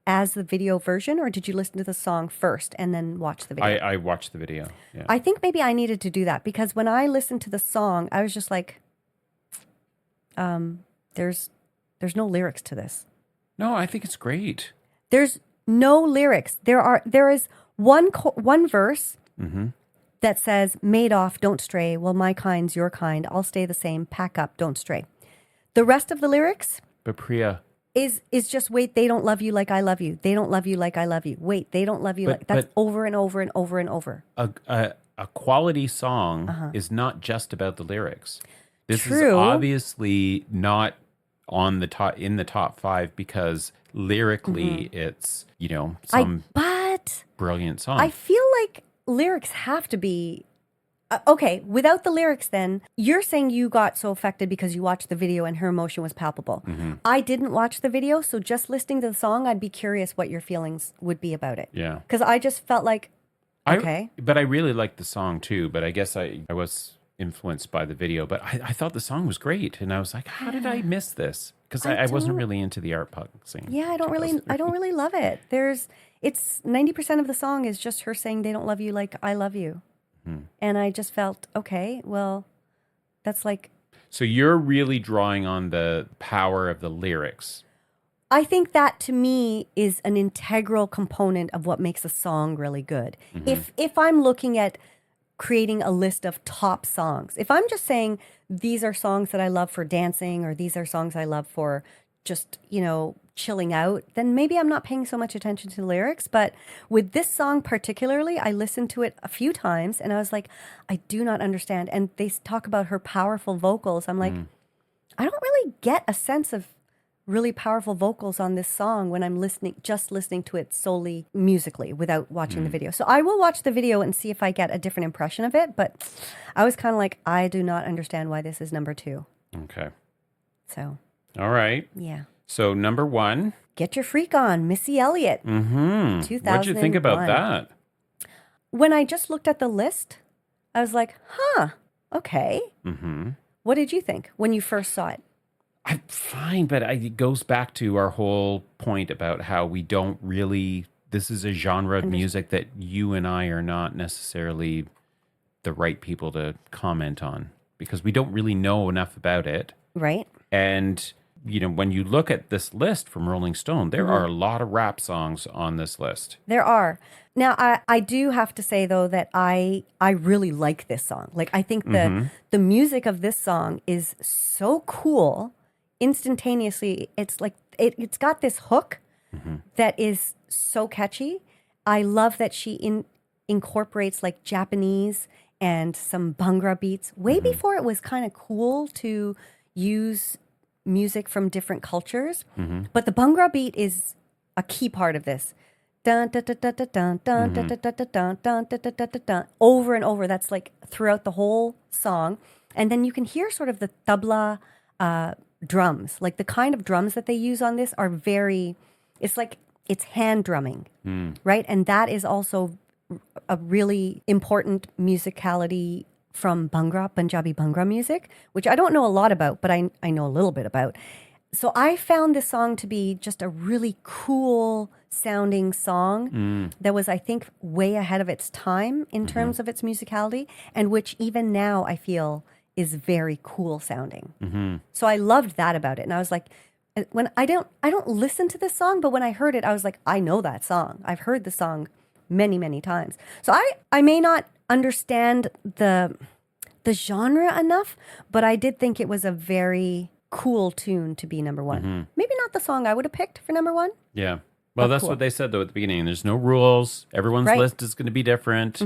as the video version, or did you listen to the song first and then watch the video? I watched the video. Yeah. I think maybe I needed to do that because when I listened to the song, I was just like, there's no lyrics to this. No, I think it's great. There's no lyrics. There is one verse that says, "Madoff, don't stray. Well, my kind's your kind. I'll stay the same. Pack up, don't stray." The rest of the lyrics But Priya, is just, wait, they don't love you like I love you. They don't love you like I love you. Wait, they don't love you like that's over and over and over and over. a quality song is not just about the lyrics. This is True. obviously not on the top 5 because lyrically it's some But brilliant song. I feel like lyrics have to be okay. Without the lyrics, then you're saying you got so affected because you watched the video and her emotion was palpable. I didn't watch the video, so just listening to the song, I'd be curious what your feelings would be about it. Yeah, Because I just felt like, okay. But I really liked the song too. But I guess I was influenced by the video. But I thought the song was great, and I was like, how did I miss this? Because I wasn't really into the art punk scene. Yeah, I don't really love it. It's 90% of the song is just her saying they don't love you like I love you. And I just felt, okay, well, that's like. So you're really drawing on the power of the lyrics. I think that to me is an integral component of what makes a song really good. If I'm looking at creating a list of top songs, if I'm just saying these are songs that I love for dancing or these are songs I love for just, chilling out, then maybe I'm not paying so much attention to the lyrics. But with this song particularly, I listened to it a few times and I was like, I do not understand. And they talk about her powerful vocals. I'm like, I don't really get a sense of really powerful vocals on this song when I'm just listening to it solely musically without watching the video. So I will watch the video and see if I get a different impression of it. But I was kind of like, I do not understand why this is number 2. Okay. So. All right. Yeah. So number 1. Get Your Freak On, Missy Elliott. 2001. What'd you think about that? When I just looked at the list, I was like, okay. What did you think when you first saw it? I'm fine, but it goes back to our whole point about how we don't really, this is a genre of music that you and I are not necessarily the right people to comment on because we don't really know enough about it. Right. And, when you look at this list from Rolling Stone, there are a lot of rap songs on this list. There are. Now, I do have to say, though, that I really like this song. Like, I think the music of this song is so cool. Instantaneously, it's like, it's got this hook that is so catchy. I love that she incorporates like Japanese and some Bhangra beats way before it was kind of cool to use music from different cultures. But the Bhangra beat is a key part of this. Dun, dun, dun, dun, dun, dun, dun, dun, dun, dun, dun, dun, dun, dun, dun, dun, over and over. That's like throughout the whole song. And then you can hear sort of the tabla drums. Like the kind of drums that they use on this are very It's like it's hand drumming, right? And that is also a really important musicality from Bhangra, Punjabi Bhangra music, which I don't know a lot about, but I know a little bit about. So I found this song to be just a really cool sounding song that was, I think, way ahead of its time in terms of its musicality, and which even now I feel is very cool sounding. So I loved that about it. And I was like, when I don't listen to this song, but when I heard it, I was like, I know that song. I've heard the song many, many times. So I may not understand the genre enough, but I did think it was a very cool tune to be number one. Maybe not the song I would have picked for number one. Yeah. Well, that's what they said, though, at the beginning. There's no rules. Everyone's list is going to be different.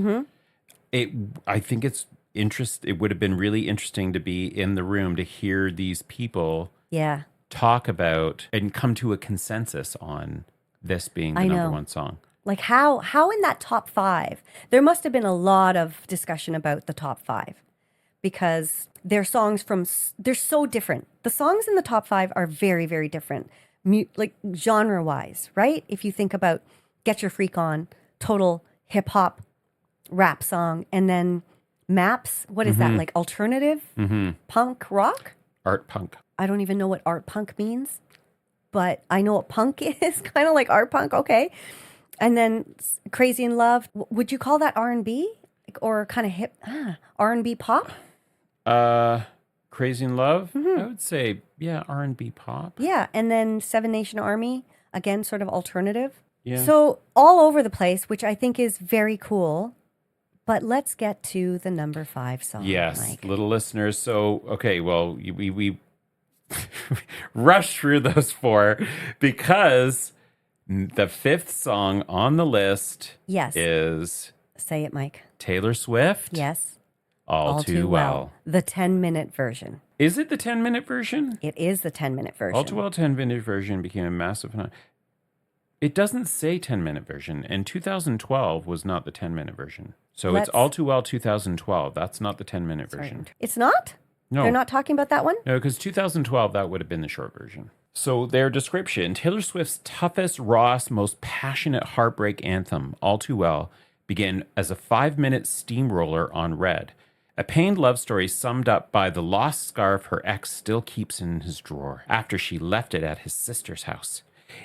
I think it would have been really interesting to be in the room to hear these people talk about and come to a consensus on this being the number one song. Like how in that top 5, there must have been a lot of discussion about the top 5 because they're so different. The songs in the top 5 are very, very different. Like genre-wise, right? If you think about Get Your Freak On, total hip-hop rap song, and then Maps, what is that, like alternative punk rock? Art punk. I don't even know what art punk means, but I know what punk is, kind of like art punk, okay. And then Crazy in Love, would you call that R&B? Or kind of hip, R&B pop? Crazy in Love, I would say, R&B pop. Yeah, and then Seven Nation Army, again, sort of alternative. Yeah. So all over the place, which I think is very cool. But let's get to the number 5 song. Yes, Mike. little listeners. So, okay, well, we rushed through those 4 because the 5th song on the list is... Say it, Mike. Taylor Swift. Yes. All Too Well. The 10-minute version. Is it the 10-minute version? It is the 10-minute version. All Too Well 10-minute version became a massive phenomenon. It doesn't say 10-minute version, and 2012 was not the 10-minute version. So it's All Too Well 2012. That's not the 10-minute version. It's not? No. They're not talking about that one? No, because 2012, that would have been the short version. So their description, Taylor Swift's toughest, rawest, most passionate heartbreak anthem, All Too Well, began as a 5-minute steamroller on Red. A pained love story summed up by the lost scarf her ex still keeps in his drawer after she left it at his sister's house.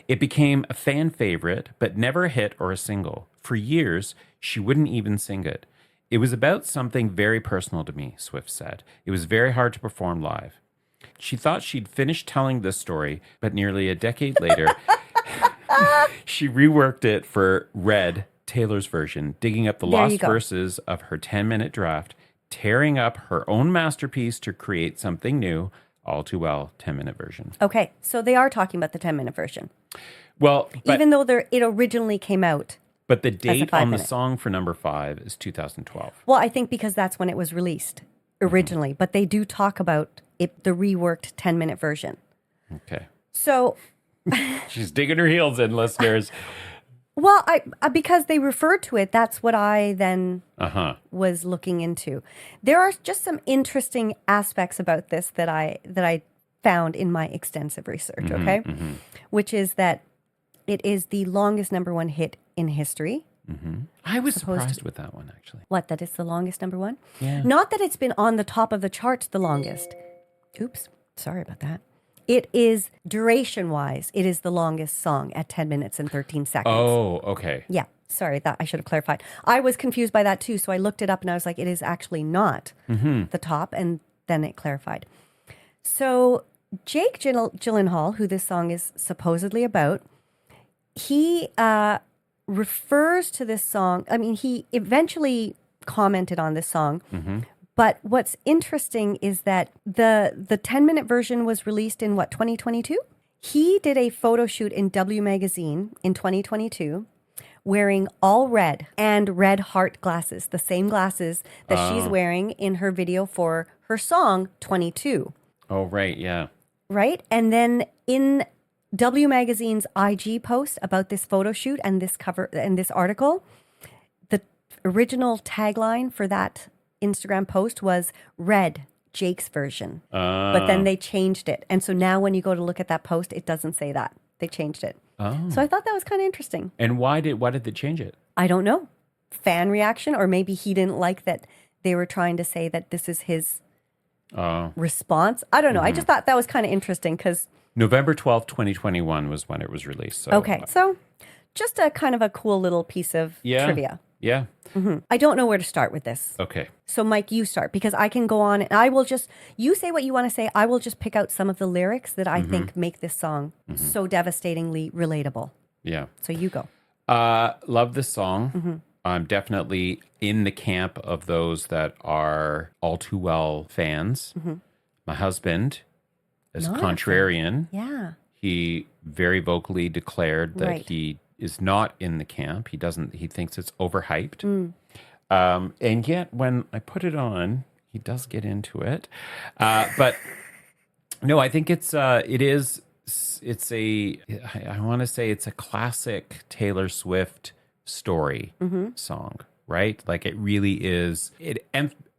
It became a fan favorite, but never a hit or a single. For years, she wouldn't even sing it. It was about something very personal to me, Swift said. It was very hard to perform live. She thought she'd finished telling this story, but nearly a decade later, she reworked it for Red, Taylor's version, digging up the lost verses of her 10-minute draft, tearing up her own masterpiece to create something new, All Too Well 10-minute version. Okay, so they are talking about the 10-minute version. Well, even though it originally came out. But the date on the song for number 5 is 2012. Well, I think because that's when it was released originally. But they do talk about it, the reworked 10-minute version. Okay. So... She's digging her heels in, listeners. Well, because they referred to it, that's what I then was looking into. There are just some interesting aspects about this that I found in my extensive research, okay? Which is that it is the longest number 1 hit in history. I was surprised with that one, actually. What, that it's the longest number 1? Yeah. Not that it's been on the top of the charts the longest. Oops, sorry about that. It is, duration-wise, it is the longest song at 10 minutes and 13 seconds. Oh, okay. Yeah, sorry, that I should have clarified. I was confused by that too, so I looked it up and I was like, it is actually not the top, and then it clarified. So Jake Gyllenhaal, who this song is supposedly about, he refers to this song. I mean, he eventually commented on this song. But what's interesting is that the 10-minute version was released in 2022? He did a photo shoot in W Magazine in 2022 wearing all red and red heart glasses, the same glasses that she's wearing in her video for her song 22. Oh, right, yeah. Right? And then in W Magazine's IG post about this photo shoot and this cover and this article, the original tagline for that Instagram post was Red, Jake's version. But then they changed it. And so now when you go to look at that post, it doesn't say that. They changed it. Oh. So I thought that was kind of interesting. And why did they change it? I don't know. Fan reaction, or maybe he didn't like that they were trying to say that this is his response. I don't know. I just thought that was kind of interesting because November 12th, 2021 was when it was released. So, okay, so just a kind of a cool little piece of trivia. Yeah. I don't know where to start with this. Okay. So Mike, you start, because I can go on and I will just, you say what you want to say. I will just pick out some of the lyrics that I think make this song so devastatingly relatable. Yeah. So you go. Love this song. I'm definitely in the camp of those that are all too well fans. My husband is Not a contrarian. Yeah. He very vocally declared that he is not in the camp. He thinks it's overhyped. And yet when I put it on, he does get into it. But no, I think it's I want to say it's a classic Taylor Swift story song, right? Like it really is, it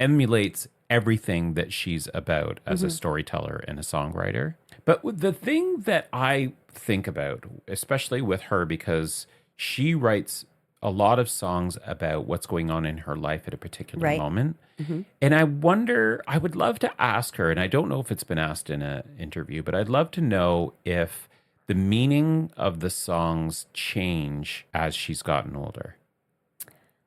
emulates everything that she's about as a storyteller and a songwriter. But the thing that I think about, especially with her, because she writes a lot of songs about what's going on in her life at a particular moment. And I wonder, I would love to ask her, and I don't know if it's been asked in an interview, but I'd love to know if the meaning of the songs change as she's gotten older.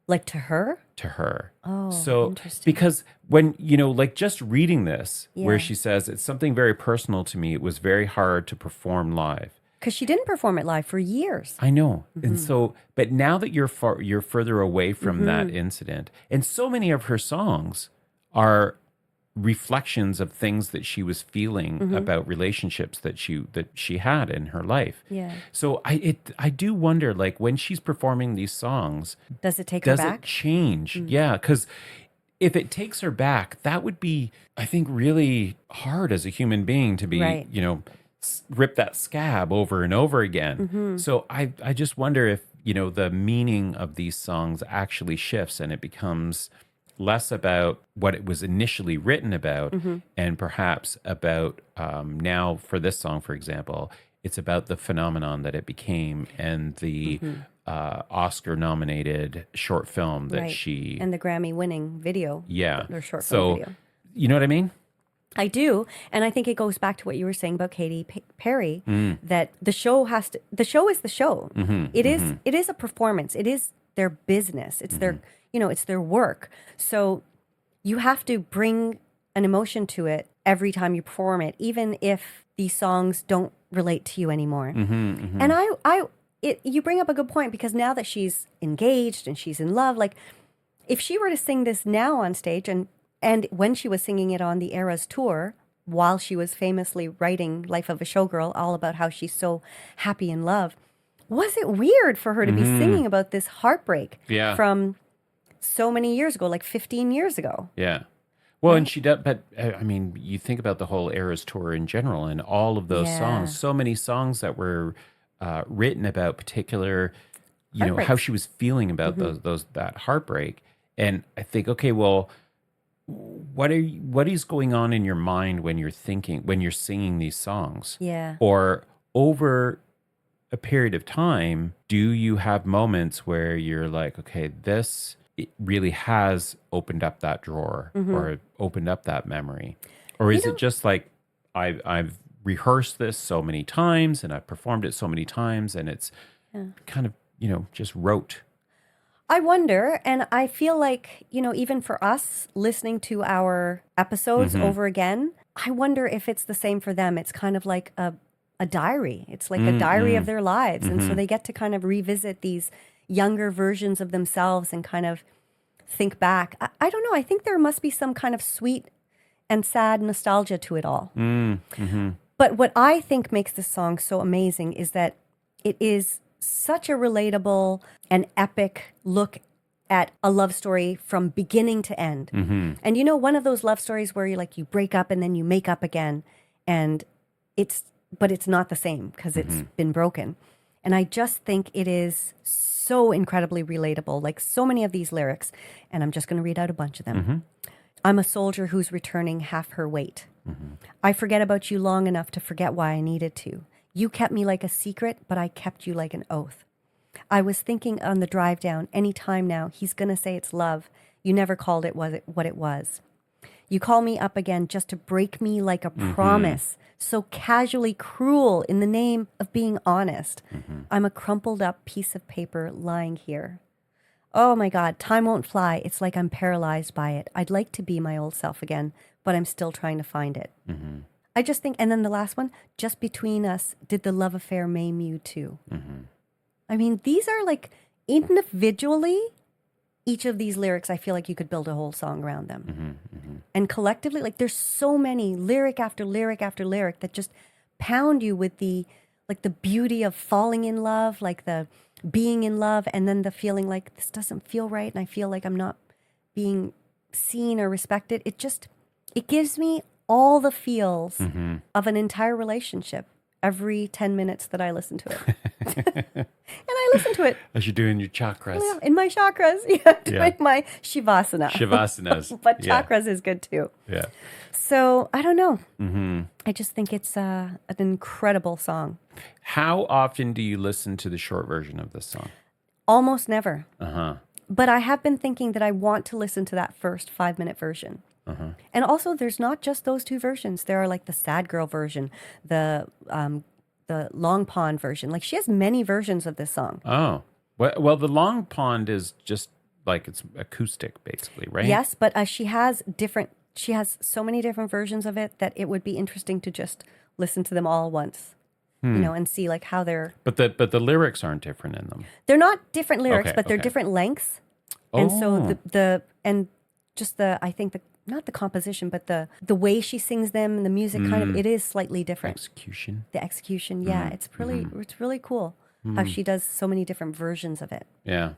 Like to her? To her. Oh, so, interesting. because when, like just reading this, where Yeah. she says, it's something very personal to me. It was very hard to perform live. Because she didn't perform it live for years. I know. And so, but now that you're further away from that incident, and so many of her songs are reflections of things that she was feeling about relationships that she had in her life. Yeah. So I do wonder, like, when she's performing these songs, Does it take her does back? it change? Yeah, because if it takes her back, that would be, I think, really hard as a human being to be, Right. rip that scab over and over again. So I just wonder if, the meaning of these songs actually shifts and it becomes less about what it was initially written about and perhaps about now for this song, for example, it's about the phenomenon that it became and the Oscar nominated short film that she, and the Grammy winning video. yeah. Or short So, film video. you know what I mean? I do. And I think it goes back to what you were saying about Katy Perry, that the show is the show. It is a performance. It is their business. It's their, it's their work. So you have to bring an emotion to it every time you perform it, even if these songs don't relate to you anymore. And you bring up a good point, because now that she's engaged and she's in love, like if she were to sing this now on stage and when she was singing it on the Eras tour, while she was famously writing Life of a Showgirl, all about how she's so happy in love, was it weird for her to be singing about this heartbreak from so many years ago, like 15 years ago? Yeah. Well, and she does, but I mean, you think about the whole Eras tour in general and all of those songs, so many songs that were written about particular, how she was feeling about that heartbreak. And I think, okay, well, what is going on in your mind when you're singing these songs? Yeah. Or over a period of time, do you have moments where you're like, okay, it really has opened up that drawer or opened up that memory? Or is it just like, I've rehearsed this so many times and I've performed it so many times and it's kind of, just rote? I wonder, and I feel like, even for us listening to our episodes over again, I wonder if it's the same for them. It's kind of like a diary. It's like a diary of their lives. And so they get to kind of revisit these younger versions of themselves and kind of think back. I don't know. I think there must be some kind of sweet and sad nostalgia to it all. But what I think makes this song so amazing is that it is such a relatable and epic look at a love story from beginning to end. And one of those love stories where you break up and then you make up again, and it's not the same because it's been broken. And I just think it is so incredibly relatable, like so many of these lyrics, and I'm just going to read out a bunch of them. I'm a soldier who's returning half her weight. I forget about you long enough to forget why I needed to. You kept me like a secret, but I kept you like an oath. I was thinking on the drive down, any time now, he's going to say it's love. You never called it what it was. You call me up again just to break me like a promise, so casually cruel in the name of being honest. I'm a crumpled up piece of paper lying here. Oh my God, time won't fly. It's like I'm paralyzed by it. I'd like to be my old self again, but I'm still trying to find it. I just think, and then the last one, just between us, did the love affair maim you too? I mean, these are like individually, each of these lyrics, I feel like you could build a whole song around them. And collectively, like there's so many lyric after lyric after lyric that just pound you with the beauty of falling in love, like the being in love, and then the feeling like this doesn't feel right and I feel like I'm not being seen or respected. It gives me all the feels of an entire relationship every 10 minutes that I listen to it. And I listen to it. As you're doing your chakras. In my chakras. Doing my Shavasana. Shavasanas. But chakras is good too. Yeah. So I don't know. I just think it's an incredible song. How often do you listen to the short version of this song? Almost never. But I have been thinking that I want to listen to that first 5-minute version. And also, there's not just those two versions. There are like the sad girl version, the Long Pond version. Like she has many versions of this song. Oh, well, the Long Pond is just like it's acoustic, basically, right? Yes, but she has so many different versions of it that it would be interesting to just listen to them all once, and see like how they're. But the lyrics aren't different in them. They're not different lyrics, Okay, but they're different lengths, and so I think not the composition, but the way she sings them and the music it is slightly different. The execution, yeah. It's really cool how she does so many different versions of it. Yeah.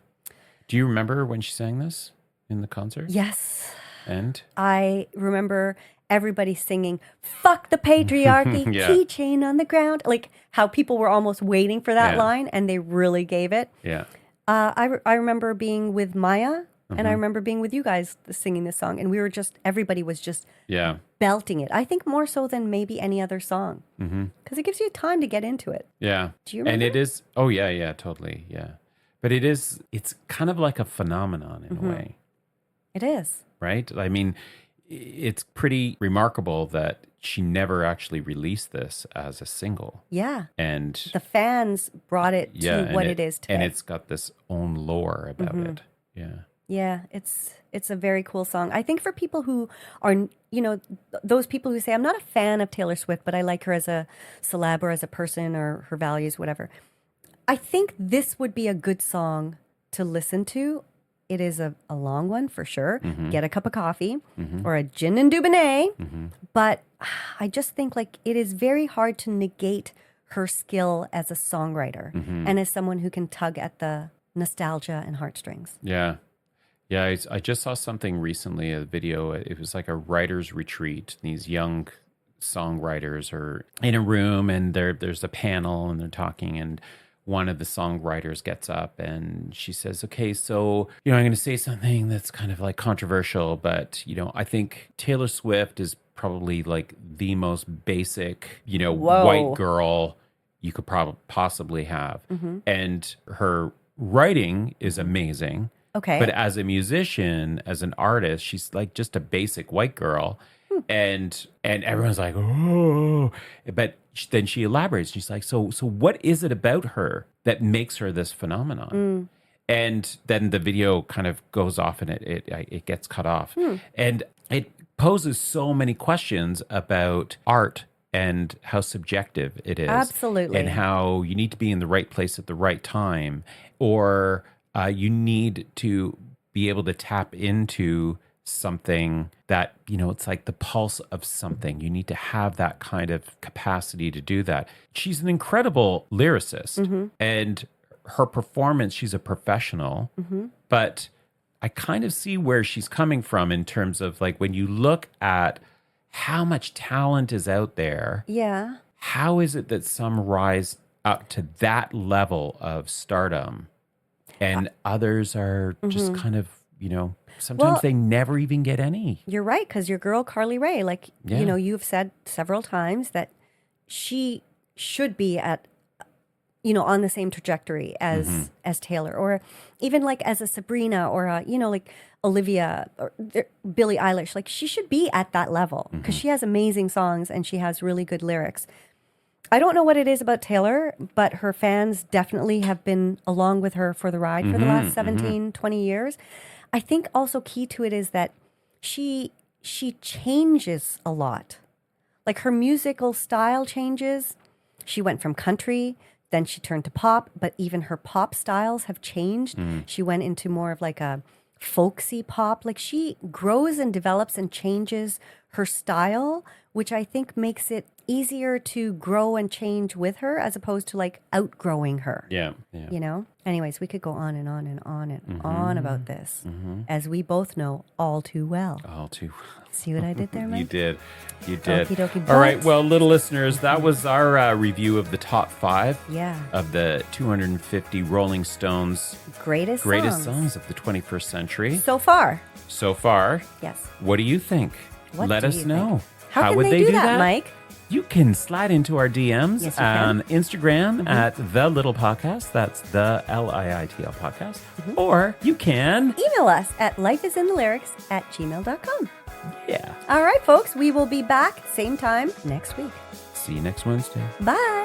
Do you remember when she sang this in the concert? Yes. And? I remember everybody singing, "Fuck the patriarchy, keychain on the ground." Like how people were almost waiting for that line and they really gave it. Yeah. I remember being with Maya. And I remember being with you guys singing this song, and everybody was just belting it. I think more so than maybe any other song, because it gives you time to get into it. Yeah. Do you remember? And it is, totally, yeah. But it's kind of like a phenomenon in a way. It is. Right? I mean, it's pretty remarkable that she never actually released this as a single. Yeah. And the fans brought it to what it is today. And it's got this own lore about it. Yeah. Yeah, it's a very cool song. I think for people who are, those people who say, I'm not a fan of Taylor Swift, but I like her as a celeb or as a person or her values, whatever. I think this would be a good song to listen to. It is a long one for sure. Get a cup of coffee or a gin and Dubonnet. But I just think like it is very hard to negate her skill as a songwriter and as someone who can tug at the nostalgia and heartstrings. Yeah. Yeah, I just saw something recently, a video. It was like a writer's retreat. These young songwriters are in a room and there's a panel and they're talking, and one of the songwriters gets up and she says, okay, so, I'm going to say something that's kind of like controversial, but, I think Taylor Swift is probably like the most basic, white girl you could possibly have. And her writing is amazing. Okay. But as a musician, as an artist, she's like just a basic white girl. And everyone's like, oh. But then she elaborates. She's like, so what is it about her that makes her this phenomenon? And then the video kind of goes off and it gets cut off. And it poses so many questions about art and how subjective it is. Absolutely. And how you need to be in the right place at the right time. Or you need to be able to tap into something that, it's like the pulse of something. You need to have that kind of capacity to do that. She's an incredible lyricist. And her performance, she's a professional. But I kind of see where she's coming from in terms of like when you look at how much talent is out there. Yeah. How is it that some rise up to that level of stardom? And others are just kind of, sometimes they never even get any. You're right, because your girl, Carly Rae, you've said several times that she should be at, you know, on the same trajectory as Taylor, or even like as a Sabrina or a, you know, like Olivia or Billie Eilish. Like she should be at that level because she has amazing songs and she has really good lyrics. I don't know what it is about Taylor, but her fans definitely have been along with her for the ride for the last 17, 20 years. I think also key to it is that she changes a lot. Like her musical style changes. She went from country, then she turned to pop, but even her pop styles have changed. She went into more of like a folksy pop. Like she grows and develops and changes her style, which I think makes it easier to grow and change with her as opposed to like outgrowing her. Yeah. You know? Anyways, we could go on and on and on and on about this, as we both know all too well. All too See what I did there, Mike? You did. Okie dokie, All right. but- Well, little listeners, that was our review of the top 5 Yeah. of the 250 Rolling Stones Greatest songs of the 21st century. so far. So far, Yes. what do you think? What Let do us you know. think? How can would they do that, Mike? You can slide into our DMs Yes, you on can. Instagram at The Little Podcast. That's the LIITL podcast. Or you can. Email us at lifeisinthelyrics@gmail.com. Yeah. All right, folks, we will be back same time next week. See you next Wednesday. Bye.